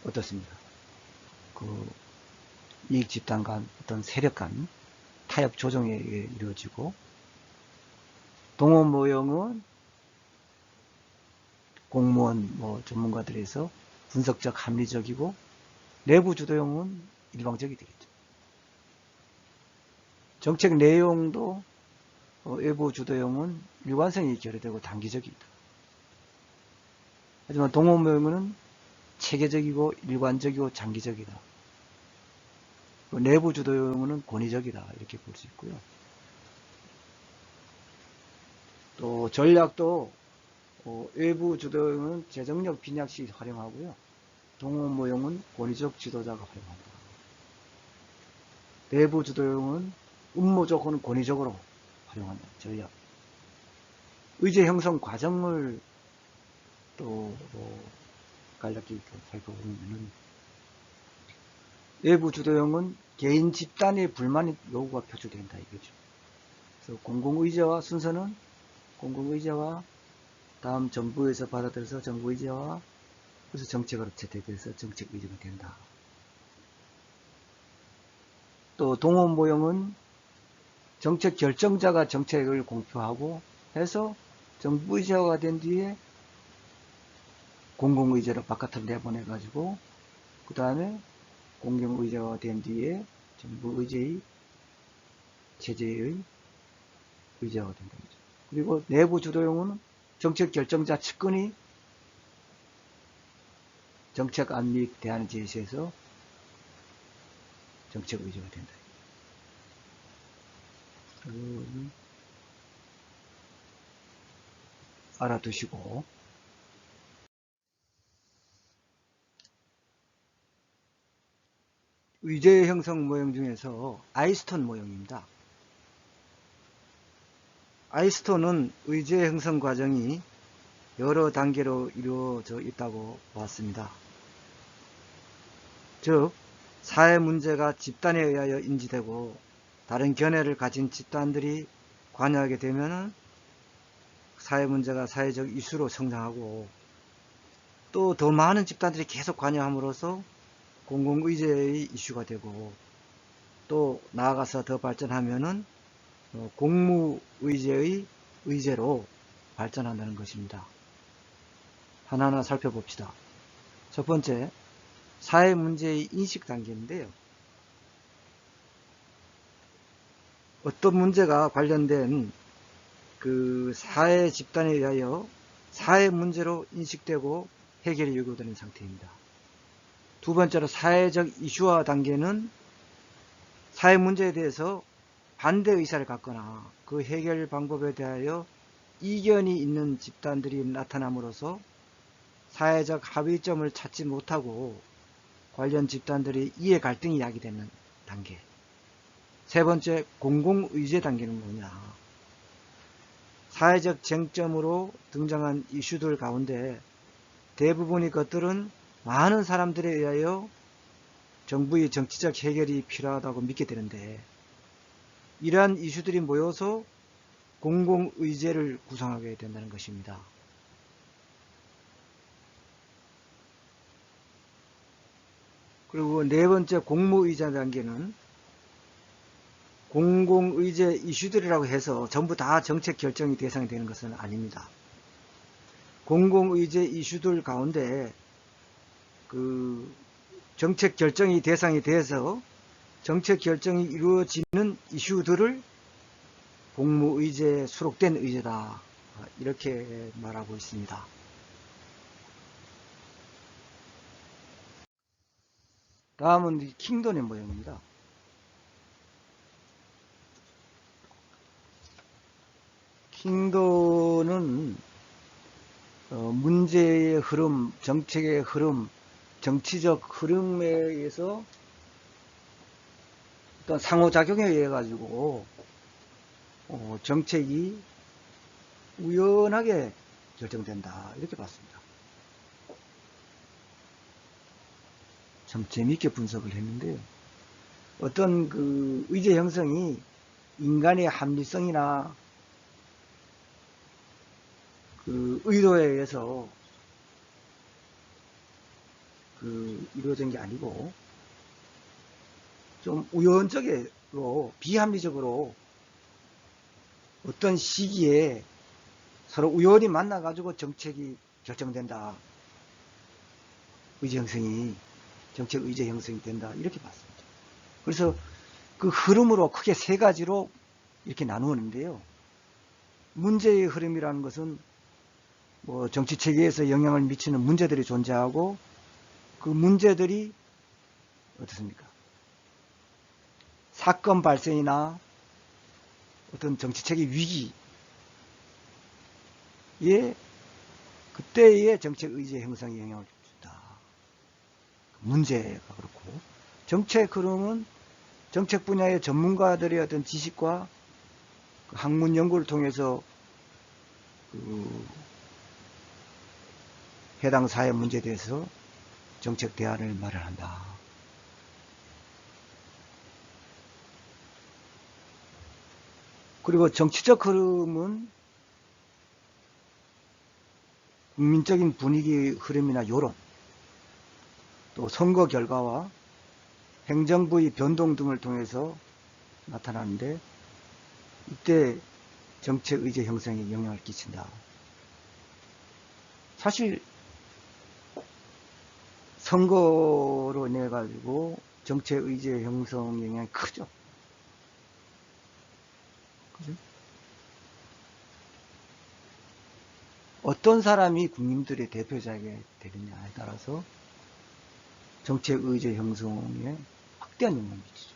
어떻습니까? 그 이익 집단 간 어떤 세력 간 타협 조정에 의해 이루어지고, 동업무용은 공무원 전문가들에서 분석적 합리적이고, 내부 주도형은 일방적이 되겠죠. 정책 내용도 외부 주도형은 일관성이 결여되고 단기적이다. 하지만 동업무용은 체계적이고 일관적이고 장기적이다. 내부 주도형은 권위적이다. 이렇게 볼 수 있고요. 또 전략도 외부 주도형은 재정력 빈약 시 활용하고요. 동업무용은 권위적 지도자가 활용한다. 내부 주도형은 음모적 혹은 권위적으로 활용한다. 전략. 의제 형성 과정을 또 간략히 살펴보면 외부 주도형은 개인 집단의 불만의 요구가 표출된다 이거죠. 그래서 공공의제화 순서는 공공의제화, 다음 정부에서 받아들여서 정부의제화, 그래서 정책으로 채택돼서 정책의제가 된다. 또 동업무용은 정책 결정자가 정책을 공표하고 해서 정부의제화가 된 뒤에 공공의제로 바깥으로 내보내가지고 그 다음에 공공의제화가 된 뒤에 정부의제의 체제의 의제화가 된다. 그리고 내부 주도형은 정책 결정자 측근이 정책 안및 대안 제시해서 정책 의제가 된다. 알아두시고, 의제 형성 모형 중에서 아이스톤 모형입니다. 아이스톤은 의제 형성 과정이 여러 단계로 이루어져 있다고 봤습니다. 즉, 사회 문제가 집단에 의하여 인지되고 다른 견해를 가진 집단들이 관여하게 되면 사회 문제가 사회적 이슈로 성장하고, 또 더 많은 집단들이 계속 관여함으로써 공공의제의 이슈가 되고, 또 나아가서 더 발전하면은 공무의제의 의제로 발전한다는 것입니다. 하나하나 살펴봅시다. 첫 번째, 사회 문제의 인식 단계인데요. 어떤 문제가 관련된 그 사회 집단에 의하여 사회 문제로 인식되고 해결이 요구되는 상태입니다. 두 번째로 사회적 이슈화 단계는 사회 문제에 대해서 반대 의사를 갖거나 그 해결 방법에 대하여 이견이 있는 집단들이 나타남으로써 사회적 합의점을 찾지 못하고 관련 집단들이 이해 갈등이 야기되는 단계. 세 번째, 공공의제 단계는 뭐냐. 사회적 쟁점으로 등장한 이슈들 가운데 대부분의 것들은 많은 사람들에 의하여 정부의 정치적 해결이 필요하다고 믿게 되는데, 이러한 이슈들이 모여서 공공의제를 구성하게 된다는 것입니다. 그리고 네 번째, 공모의제 단계는 공공의제 이슈들이라고 해서 전부 다 정책 결정이 대상이 되는 것은 아닙니다. 공공의제 이슈들 가운데 그 정책 결정이 대상이 돼서 정책 결정이 이루어지는 이슈들을 공모의제에 수록된 의제다, 이렇게 말하고 있습니다. 다음은 킹돈의 모형입니다. 킹돈은 문제의 흐름, 정책의 흐름, 정치적 흐름에 의해서 어떤 상호작용에 의해 가지고 정책이 우연하게 결정된다, 이렇게 봤습니다. 참 재미있게 분석을 했는데요. 어떤 그 의제 형성이 인간의 합리성이나 그 의도에 의해서 이루어진 게 아니고 좀 우연적으로, 비합리적으로 어떤 시기에 서로 우연히 만나가지고 정책이 결정된다. 의제 형성이, 정책 의제 형성이 된다, 이렇게 봤습니다. 그래서 그 흐름으로 크게 세 가지로 이렇게 나누었는데요. 문제의 흐름이라는 것은 뭐 정치 체계에서 영향을 미치는 문제들이 존재하고, 그 문제들이 어떻습니까? 사건 발생이나 어떤 정치 체계 위기에, 그때의 정책 의제 형성에 영향을 준다. 문제가 그렇고, 정책 흐름은 정책 분야의 전문가들의 어떤 지식과 그 학문 연구를 통해서 해당 사회 문제에 대해서 정책 대안을 마련한다. 그리고 정치적 흐름은 국민적인 분위기의 흐름이나 여론, 또 선거 결과와 행정부의 변동 등을 통해서 나타나는데, 이때 정책 의제 형성에 영향을 끼친다. 사실 선거로 인해 가지고 정책 의제 형성 영향이 크죠. 그죠? 어떤 사람이 국민들의 대표자가 되느냐에 따라서 정책 의제 형성에 확대한 영향을 미치죠.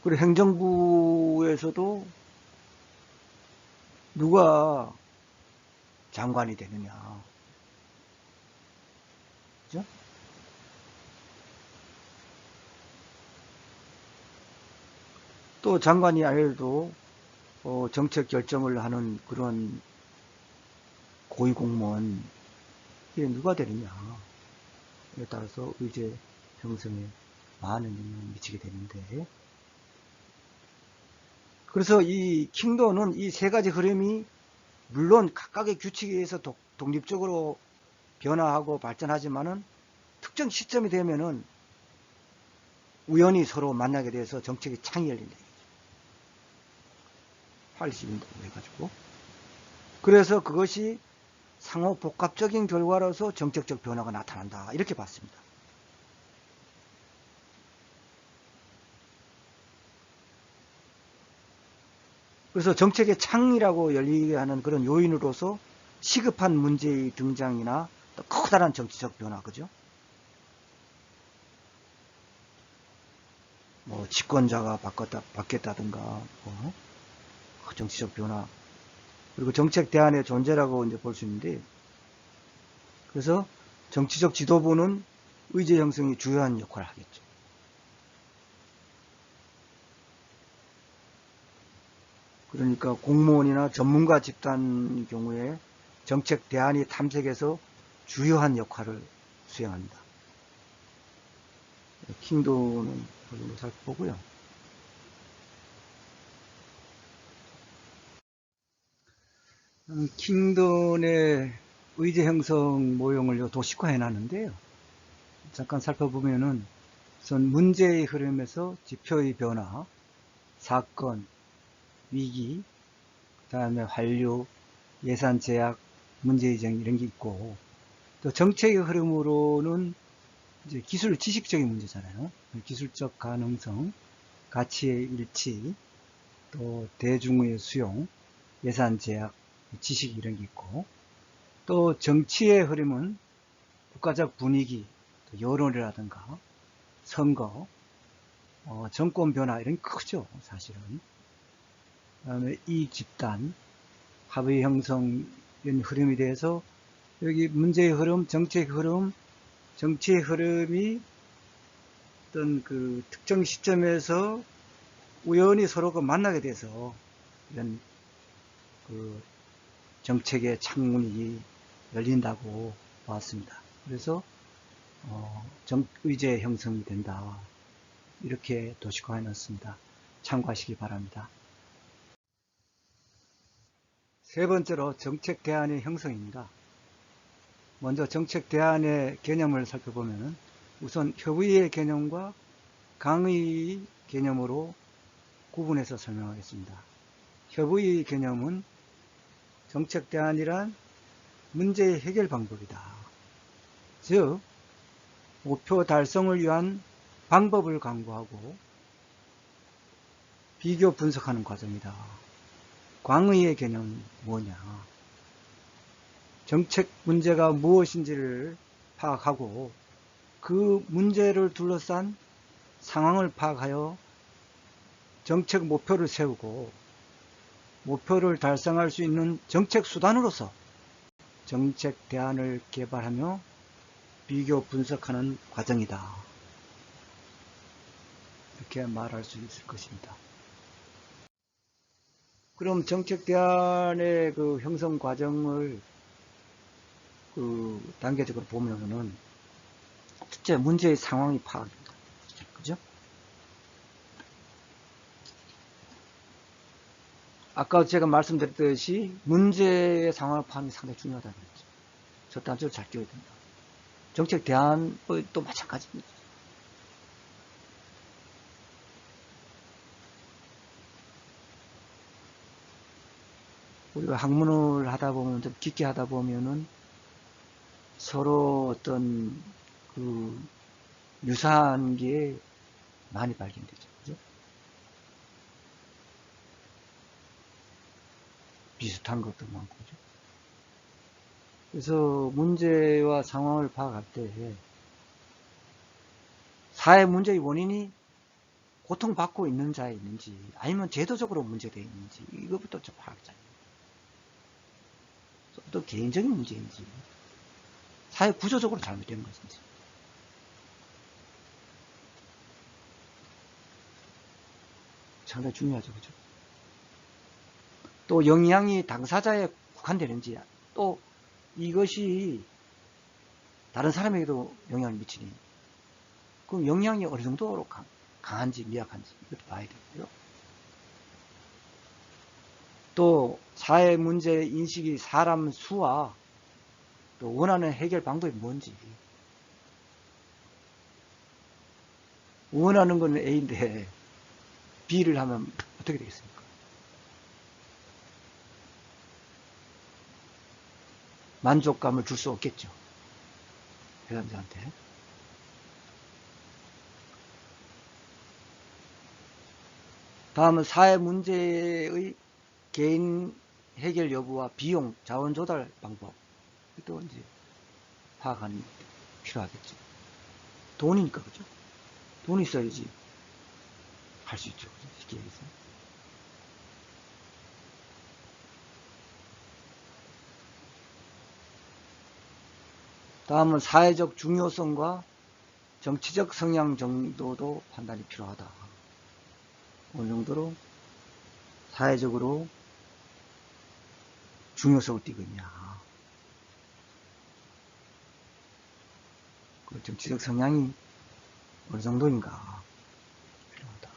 그리고 행정부에서도 누가 장관이 되느냐, 그죠? 또 장관이 아니라도 정책 결정을 하는 그런 고위공무원, 이게 누가 되느냐에 따라서 의제 형성에 많은 영향을 미치게 되는데, 그래서 이 킹도는 이 세 가지 흐름이 물론 각각의 규칙에 의해서 독립적으로 변화하고 발전하지만은 특정 시점이 되면은 우연히 서로 만나게 돼서 정책의 창이 열린다. 80인다고 해가지고. 그래서 그것이 상호 복합적인 결과로서 정책적 변화가 나타난다. 이렇게 봤습니다. 그래서 정책의 창이라고 열리게 하는 그런 요인으로서 시급한 문제의 등장이나 또 커다란 정치적 변화, 그죠? 뭐 집권자가 바뀌었다든가, 뭐 정치적 변화, 그리고 정책 대안의 존재라고 이제 볼 수 있는데, 그래서 정치적 지도부는 의제 형성이 주요한 역할을 하겠죠. 그러니까 공무원이나 전문가 집단의 경우에 정책 대안이 탐색에서 주요한 역할을 수행합니다. 킹도는 그걸로 살펴보고요. 킹돈의 의제 형성 모형을 도식화해 놨는데요. 잠깐 살펴보면은 우선 문제의 흐름에서 지표의 변화, 사건, 위기, 그 다음에 환류, 예산 제약, 문제의정 이런 게 있고, 또 정책의 흐름으로는 이제 기술 지식적인 문제잖아요. 기술적 가능성, 가치의 일치, 또 대중의 수용, 예산 제약, 지식 이런 게 있고, 또 정치의 흐름은 국가적 분위기, 여론이라든가 선거, 정권 변화 이런 게 크죠, 사실은. 그다음에 이익 집단, 합의 형성 이런 흐름에 대해서 여기 문제의 흐름, 정치의 흐름, 정치의 흐름이 어떤 그 특정 시점에서 우연히 서로가 만나게 돼서 이런 그 정책의 창문이 열린다고 보았습니다. 그래서 의제 형성이 된다. 이렇게 도식화해 놨습니다. 참고하시기 바랍니다. 세 번째로 정책 대안의 형성입니다. 먼저 정책 대안의 개념을 살펴보면 우선 협의의 개념과 강의의 개념으로 구분해서 설명하겠습니다. 협의의 개념은 정책 대안이란 문제의 해결 방법이다. 즉, 목표 달성을 위한 방법을 강구하고 비교 분석하는 과정이다. 광의의 개념은 뭐냐? 정책 문제가 무엇인지를 파악하고 그 문제를 둘러싼 상황을 파악하여 정책 목표를 세우고 목표를 달성할 수 있는 정책 수단으로서 정책 대안을 개발하며 비교 분석하는 과정이다. 이렇게 말할 수 있을 것입니다. 그럼 정책 대안의 그 형성 과정을 그 단계적으로 보면은 첫째, 문제의 상황이 파악입니다. 그죠? 아까 제가 말씀드렸듯이 문제의 상황을 파악이 상당히 중요하다는 거죠. 첫 단추를 잘 끼워야 된다. 정책 대안도 마찬가지입니다. 우리가 학문을 하다 보면, 좀 깊게 하다 보면은 서로 어떤 그 유사한 게 많이 발견되죠. 그죠? 비슷한 것도 많고. 그죠? 그래서 문제와 상황을 파악할 때 사회 문제의 원인이 고통받고 있는 자에 있는지 아니면 제도적으로 문제되어 있는지 이것부터 좀 파악하잖아요. 또 개인적인 문제인지 사회 구조적으로 잘못된 것인지 상당히 중요하죠. 그죠? 또 영향이 당사자에 국한되는지 또 이것이 다른 사람에게도 영향을 미치니 그럼 영향이 어느 정도로 강한지 미약한지 이것도 봐야 되고요. 또 사회 문제 인식이 사람 수와 또 원하는 해결 방법이 뭔지 원하는 건 A인데 B를 하면 어떻게 되겠습니까? 만족감을 줄 수 없겠죠. 회원들한테. 다음은 사회 문제의 개인 해결 여부와 비용, 자원 조달 방법. 또 이제 파악하는 게 필요하겠죠. 돈이니까, 그죠? 돈이 있어야지 할 수 있죠. 그죠? 쉽게 얘기해서. 다음은 사회적 중요성과 정치적 성향 정도도 판단이 필요하다. 어느 정도로 사회적으로 중요성을 띠고 있냐. 그 정치적 성향이 어느 정도인가 필요하다.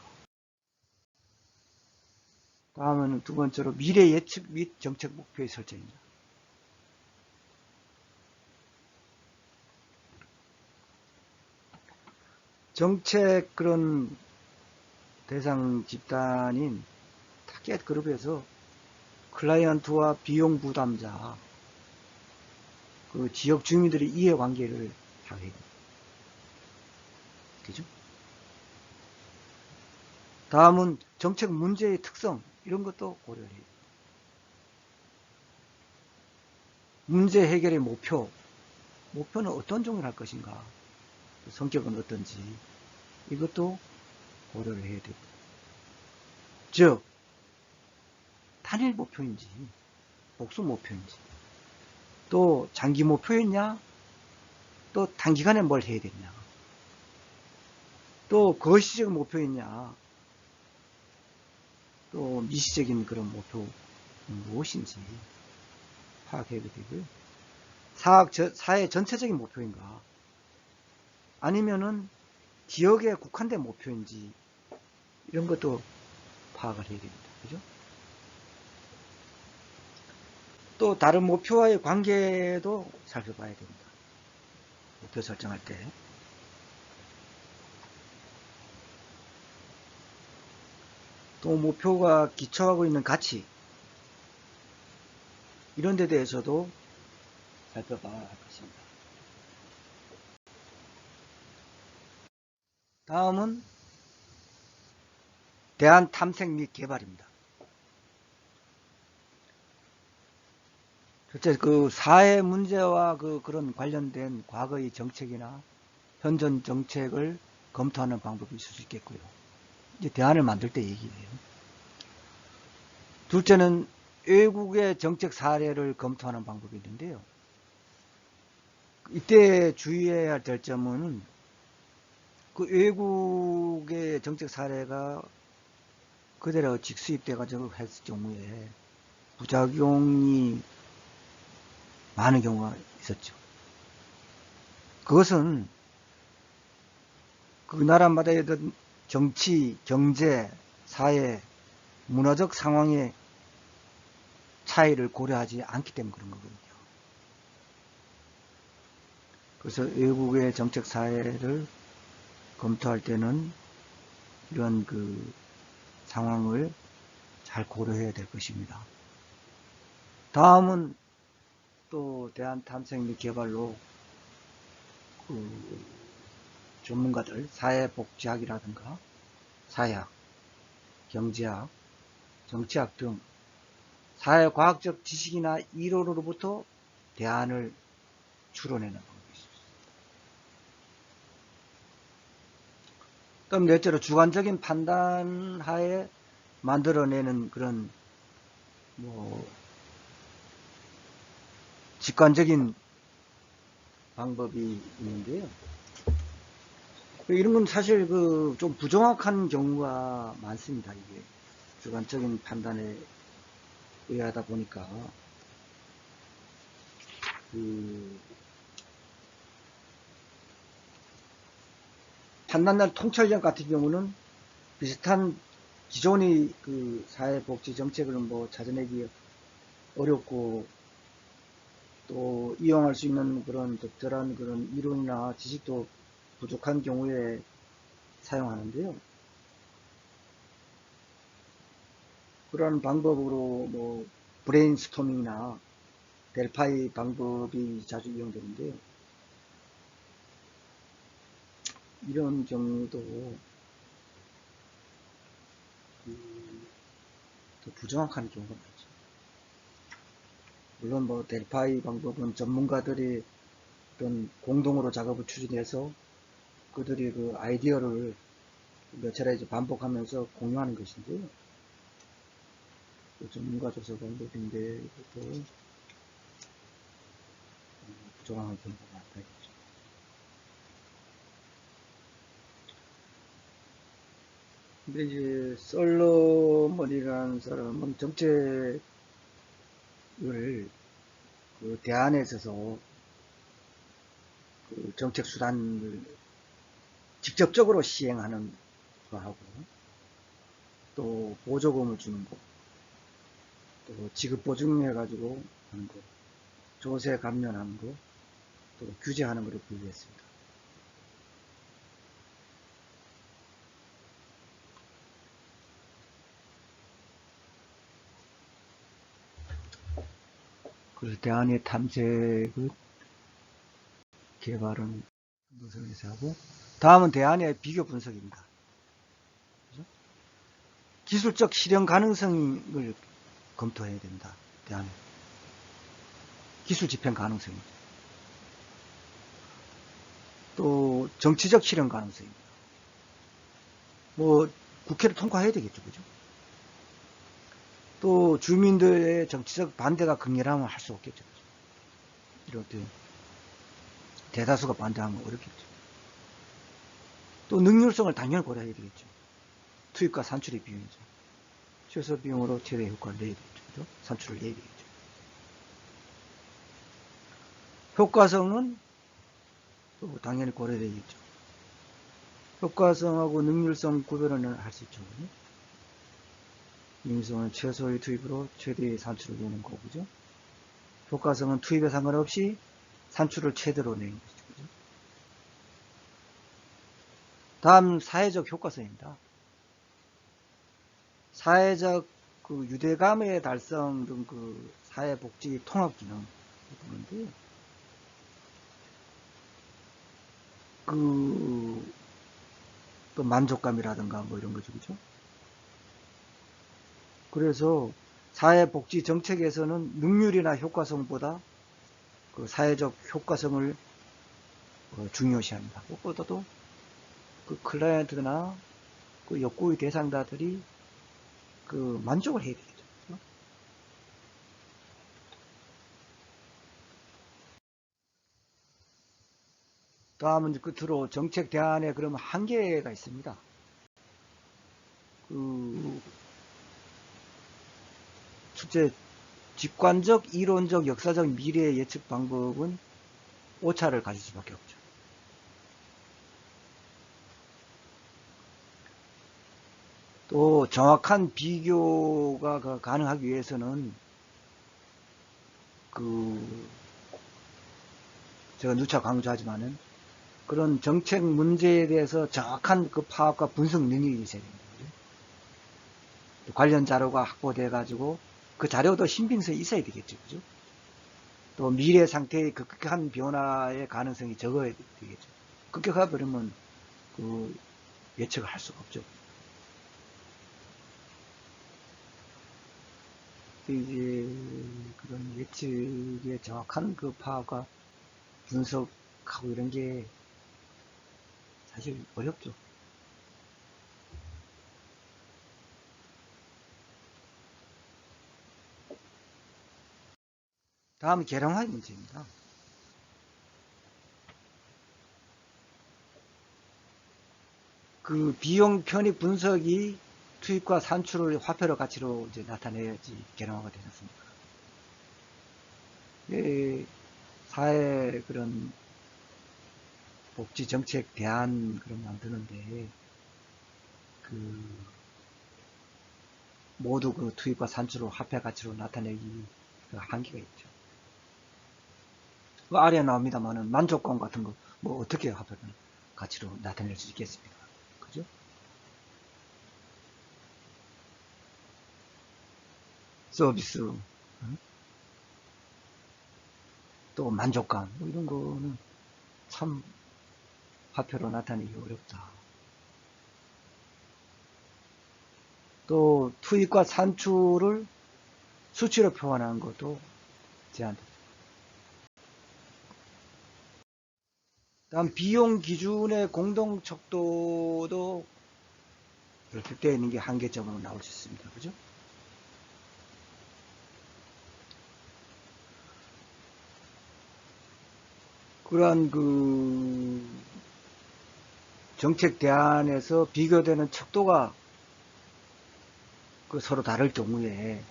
다음은 두 번째로 미래 예측 및 정책 목표의 설정입니다. 정책 그런 대상 집단인 타겟 그룹에서 클라이언트와 비용 부담자, 그 지역 주민들의 이해관계를 파악해야 됩니다. 그죠? 다음은 정책 문제의 특성, 이런 것도 고려해야 돼요. 문제 해결의 목표는 어떤 종류를 할 것인가, 성격은 어떤지, 이것도 고려를 해야 되고, 즉 단일 목표인지 복수 목표인지, 또 장기 목표였냐, 또 단기간에 뭘 해야 되냐, 또 거시적 목표였냐, 또 미시적인 그런 목표는 무엇인지 파악해야 되고요. 사회 전체적인 목표인가, 아니면은 지역에 국한된 목표인지, 이런 것도 파악을 해야 됩니다. 그죠? 또 다른 목표와의 관계도 살펴봐야 됩니다. 목표 설정할 때. 또 목표가 기초하고 있는 가치, 이런 데 대해서도 살펴봐야 할 것입니다. 다음은 대안 탐색 및 개발입니다. 첫째, 그 사회 문제와 그런 관련된 과거의 정책이나 현존 정책을 검토하는 방법이 있을 수 있겠고요. 이제 대안을 만들 때 얘기해요. 둘째는 외국의 정책 사례를 검토하는 방법이 있는데요. 이때 주의해야 될 점은 그 외국의 정책 사례가 그대로 직수입돼 가지고 했을 경우에 부작용이 많은 경우가 있었죠. 그것은 그 나라마다의 어떤 정치, 경제, 사회, 문화적 상황의 차이를 고려하지 않기 때문에 그런 거거든요. 그래서 외국의 정책 사례를 검토할 때는 이런 그 상황을 잘 고려해야 될 것입니다. 다음은 또 대한 탐색 및 개발로 그 전문가들, 사회복지학이라든가 사회학, 경제학, 정치학 등 사회과학적 지식이나 이론으로부터 대안을 추론해내는 방법이 있습니다. 그럼 넷째로 주관적인 판단하에 만들어내는 그런 직관적인 방법이 있는데요. 이런 건 사실 좀 부정확한 경우가 많습니다. 이게 주관적인 판단에 의하다 보니까 판단날 통찰력 같은 경우는 비슷한 기존의 그 사회복지 정책을 찾아내기 어렵고 또 이용할 수 있는 그런 적절한 그런 이론이나 지식도 부족한 경우에 사용하는데요. 그런 방법으로 브레인스토밍이나 델파이 방법이 자주 이용되는데요. 이런 경우도 더 부정확한 경우가 많죠. 물론 뭐 델파이 방법은 전문가들이 어떤 공동으로 작업을 추진해서 그들이 그 아이디어를 몇 차례 이제 반복하면서 공유하는 것인데요. 그 전문가 조사 방법인데 이것도 부정확한 경우가 많다. 근데 이제 솔로몬이라는 사람은 정책을 그 대안에 있어서 그 정책 수단을 직접적으로 시행하는 거하고 또 보조금을 주는 거, 또 지급 보증해 가지고 하는 거, 조세 감면하는 거, 또 규제하는 것을 분류했습니다. 그래서 대안의 탐색을 개발은 분석에서 하고, 다음은 대안의 비교 분석입니다. 그죠? 기술적 실현 가능성을 검토해야 된다. 대안의 기술 집행 가능성입니다. 또 정치적 실현 가능성입니다. 뭐 국회를 통과해야 되겠죠, 그죠? 또 주민들의 정치적 반대가 극렬하면 할 수 없겠죠, 그죠? 이렇게 대다수가 반대하면 어렵겠죠. 또 능률성을 당연히 고려해야 되겠죠. 투입과 산출의 비용이죠. 최소 비용으로 최대 효과를 내야 되겠죠, 그죠? 산출을 내야 되겠죠. 효과성은 또 당연히 고려되겠죠. 효과성하고 능률성 구별은 할 수 있죠, 그죠? 능률성은 최소의 투입으로 최대의 산출을 내는 거고죠. 효과성은 투입에 상관없이 산출을 최대로 내는 것이죠, 그죠? 다음 사회적 효과성입니다. 사회적 그 유대감의 달성 등 그 사회복지 통합 기능 부분인데요. 또 만족감이라든가 뭐 이런 거죠, 그죠? 그래서 사회복지 정책에서는 능률이나 효과성보다 그 사회적 효과성을 중요시합니다. 무엇보다도 그 클라이언트나 그 욕구의 대상자들이 그 만족을 해야 되겠죠. 다음은 끝으로 정책 대안에 그러면 한계가 있습니다. 그 첫째, 직관적, 이론적, 역사적 미래 예측 방법은 오차를 가질 수밖에 없죠. 또 정확한 비교가 가능하기 위해서는 그 제가 누차 강조하지만은 그런 정책 문제에 대해서 정확한 그 파악과 분석 능력이 있어야 됩니다. 관련 자료가 확보돼 가지고 그 자료도 신빙성이 있어야 되겠죠, 그죠? 또 미래 상태의 급격한 변화의 가능성이 적어야 되겠죠. 급격하 버리면 그 예측을 할 수가 없죠. 이제 그런 예측의 정확한 그 파악과 분석하고 이런 게 사실 어렵죠. 다음은 계량화의 문제입니다. 그 비용 편익 분석이 투입과 산출을 화폐로 가치로 이제 나타내야지 계량화가 되지 않습니까? 사회 그런 복지 정책 대안 그런 만드는데 그 모두 그 투입과 산출을 화폐 가치로 나타내기 그 한계가 있죠. 그 아래에 나옵니다만은 만족감 같은 거 뭐 어떻게 화폐 가치로 나타낼 수 있겠습니까? 그죠? 서비스 또 만족감, 뭐 이런 거는 참 화표로 나타내기 어렵다. 또 투입과 산출을 수치로 표현하는 것도 제한됩니다. 다음 비용 기준의 공동 척도도 결핍되어 있는 게 한계점으로 나올 수 있습니다. 그죠? 그러한 그 정책 대안에서 비교되는 척도가 그 서로 다를 경우에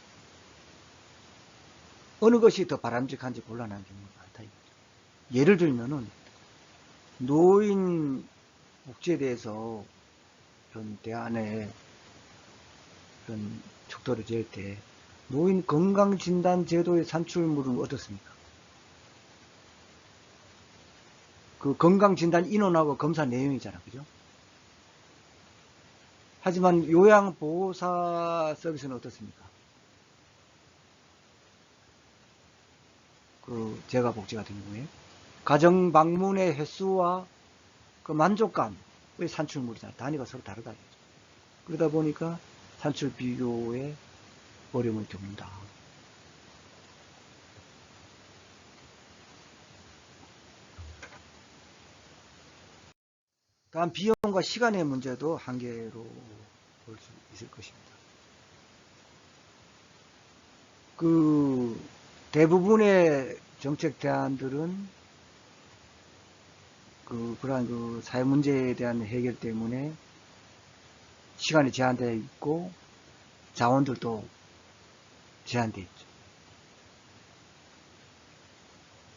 어느 것이 더 바람직한지 곤란한 경우가 많다. 예를 들면은 노인 복지에 대해서 이런 대안에 이런 척도를 지을 때 노인 건강진단 제도의 산출물은 어떻습니까? 그 건강진단 인원하고 검사 내용이잖아, 그죠? 하지만 요양보호사 서비스는 어떻습니까? 그 재가복지 같은 경우에 가정 방문의 횟수와 그 만족감의 산출물이잖아. 단위가 서로 다르다. 그러다 보니까 산출 비교에 어려움을 겪는다. 다음 비용과 시간의 문제도 한계로 볼 수 있을 것입니다. 그 대부분의 정책 대안들은 그러한 그 사회 문제에 대한 해결 때문에 시간이 제한되어 있고 자원들도 제한되어 있죠.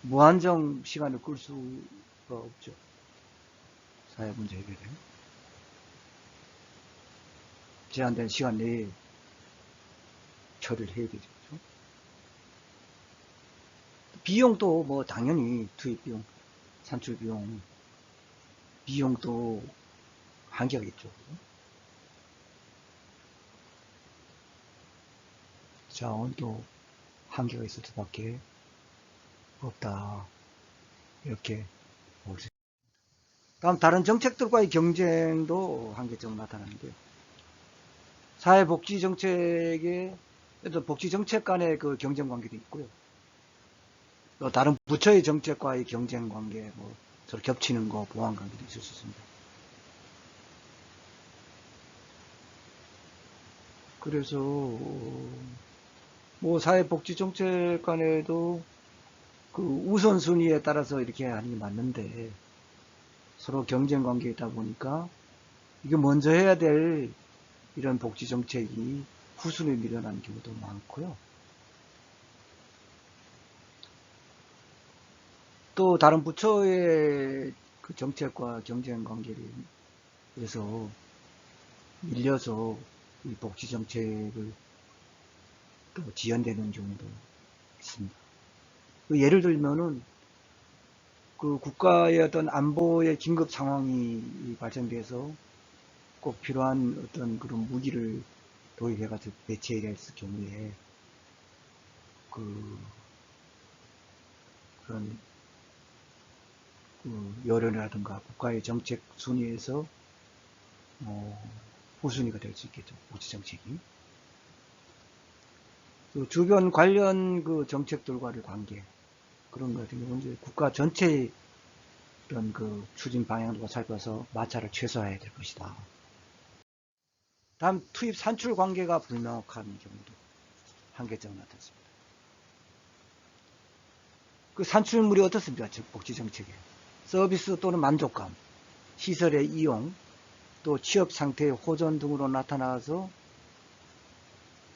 무한정 시간을 끌 수가 없죠. 사회 문제 해결에. 제한된 시간 내에 처리를 해야 되죠. 그렇죠? 비용도 뭐 당연히 투입 비용, 산출 비용, 비용도 한계가 있죠. 자원도 한계가 있을 수밖에 없다. 이렇게 볼 수 있습니다. 다음 다른 정책들과의 경쟁도 한계점을 나타나는데요. 사회복지정책에 또 복지정책 간의 그 경쟁 관계도 있고요. 또 다른 부처의 정책과의 경쟁 관계, 뭐 서로 겹치는 거, 보완 관계도 있을 수 있습니다. 그래서 뭐 사회복지정책 간에도 그 우선순위에 따라서 이렇게 하는 게 맞는데 서로 경쟁 관계에 있다 보니까 이게 먼저 해야 될 이런 복지정책이 후순위에 밀려나는 경우도 많고요. 또 다른 부처의 그 정책과 경쟁 관계를 해서 밀려서 이 복지정책을 또 지연되는 경우도 있습니다. 예를 들면은 그 국가의 어떤 안보의 긴급 상황이 발생돼서 꼭 필요한 어떤 그런 무기를 도입해가지고 배치해야 했을 경우에 그런 여론이라든가 국가의 정책 순위에서 후순위가 될 수 있겠죠. 복지 정책이. 그 주변 관련 그 정책들과의 관계 그런 것 같은 경우는 이제 국가 전체의 이런 그 추진 방향과 살펴서 마찰을 최소화해야 될 것이다. 다음 투입 산출 관계가 불명확한 경우도 한계점을 나타났습니다. 그 산출물이 어떻습니까? 즉 복지 정책에 서비스 또는 만족감, 시설의 이용, 또 취업 상태의 호전 등으로 나타나서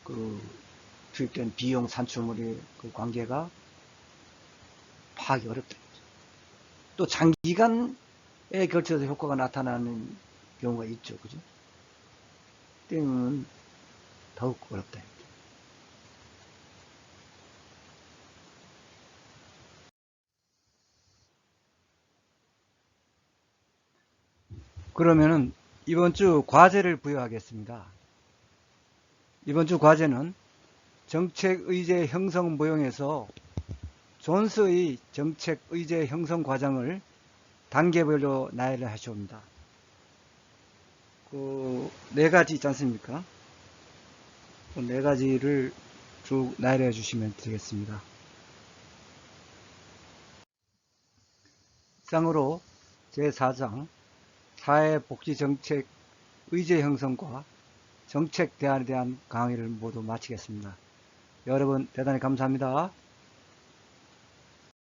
그 투입된 비용 산출물의 그 관계가 파악이 어렵다. 또 장기간에 걸쳐서 효과가 나타나는 경우가 있죠. 그죠? 때문에 더욱 어렵다. 그러면은 이번 주 과제를 부여하겠습니다. 이번 주 과제는 정책 의제 형성 모형에서 존스의 정책 의제 형성 과정을 단계별로 나열을 하시옵니다. 그 네 가지 있지 않습니까? 그 네 가지를 쭉 나열해 주시면 되겠습니다. 이상으로 제4장 사회복지정책 의제 형성과 정책 대안에 대한 강의를 모두 마치겠습니다. 여러분 대단히 감사합니다.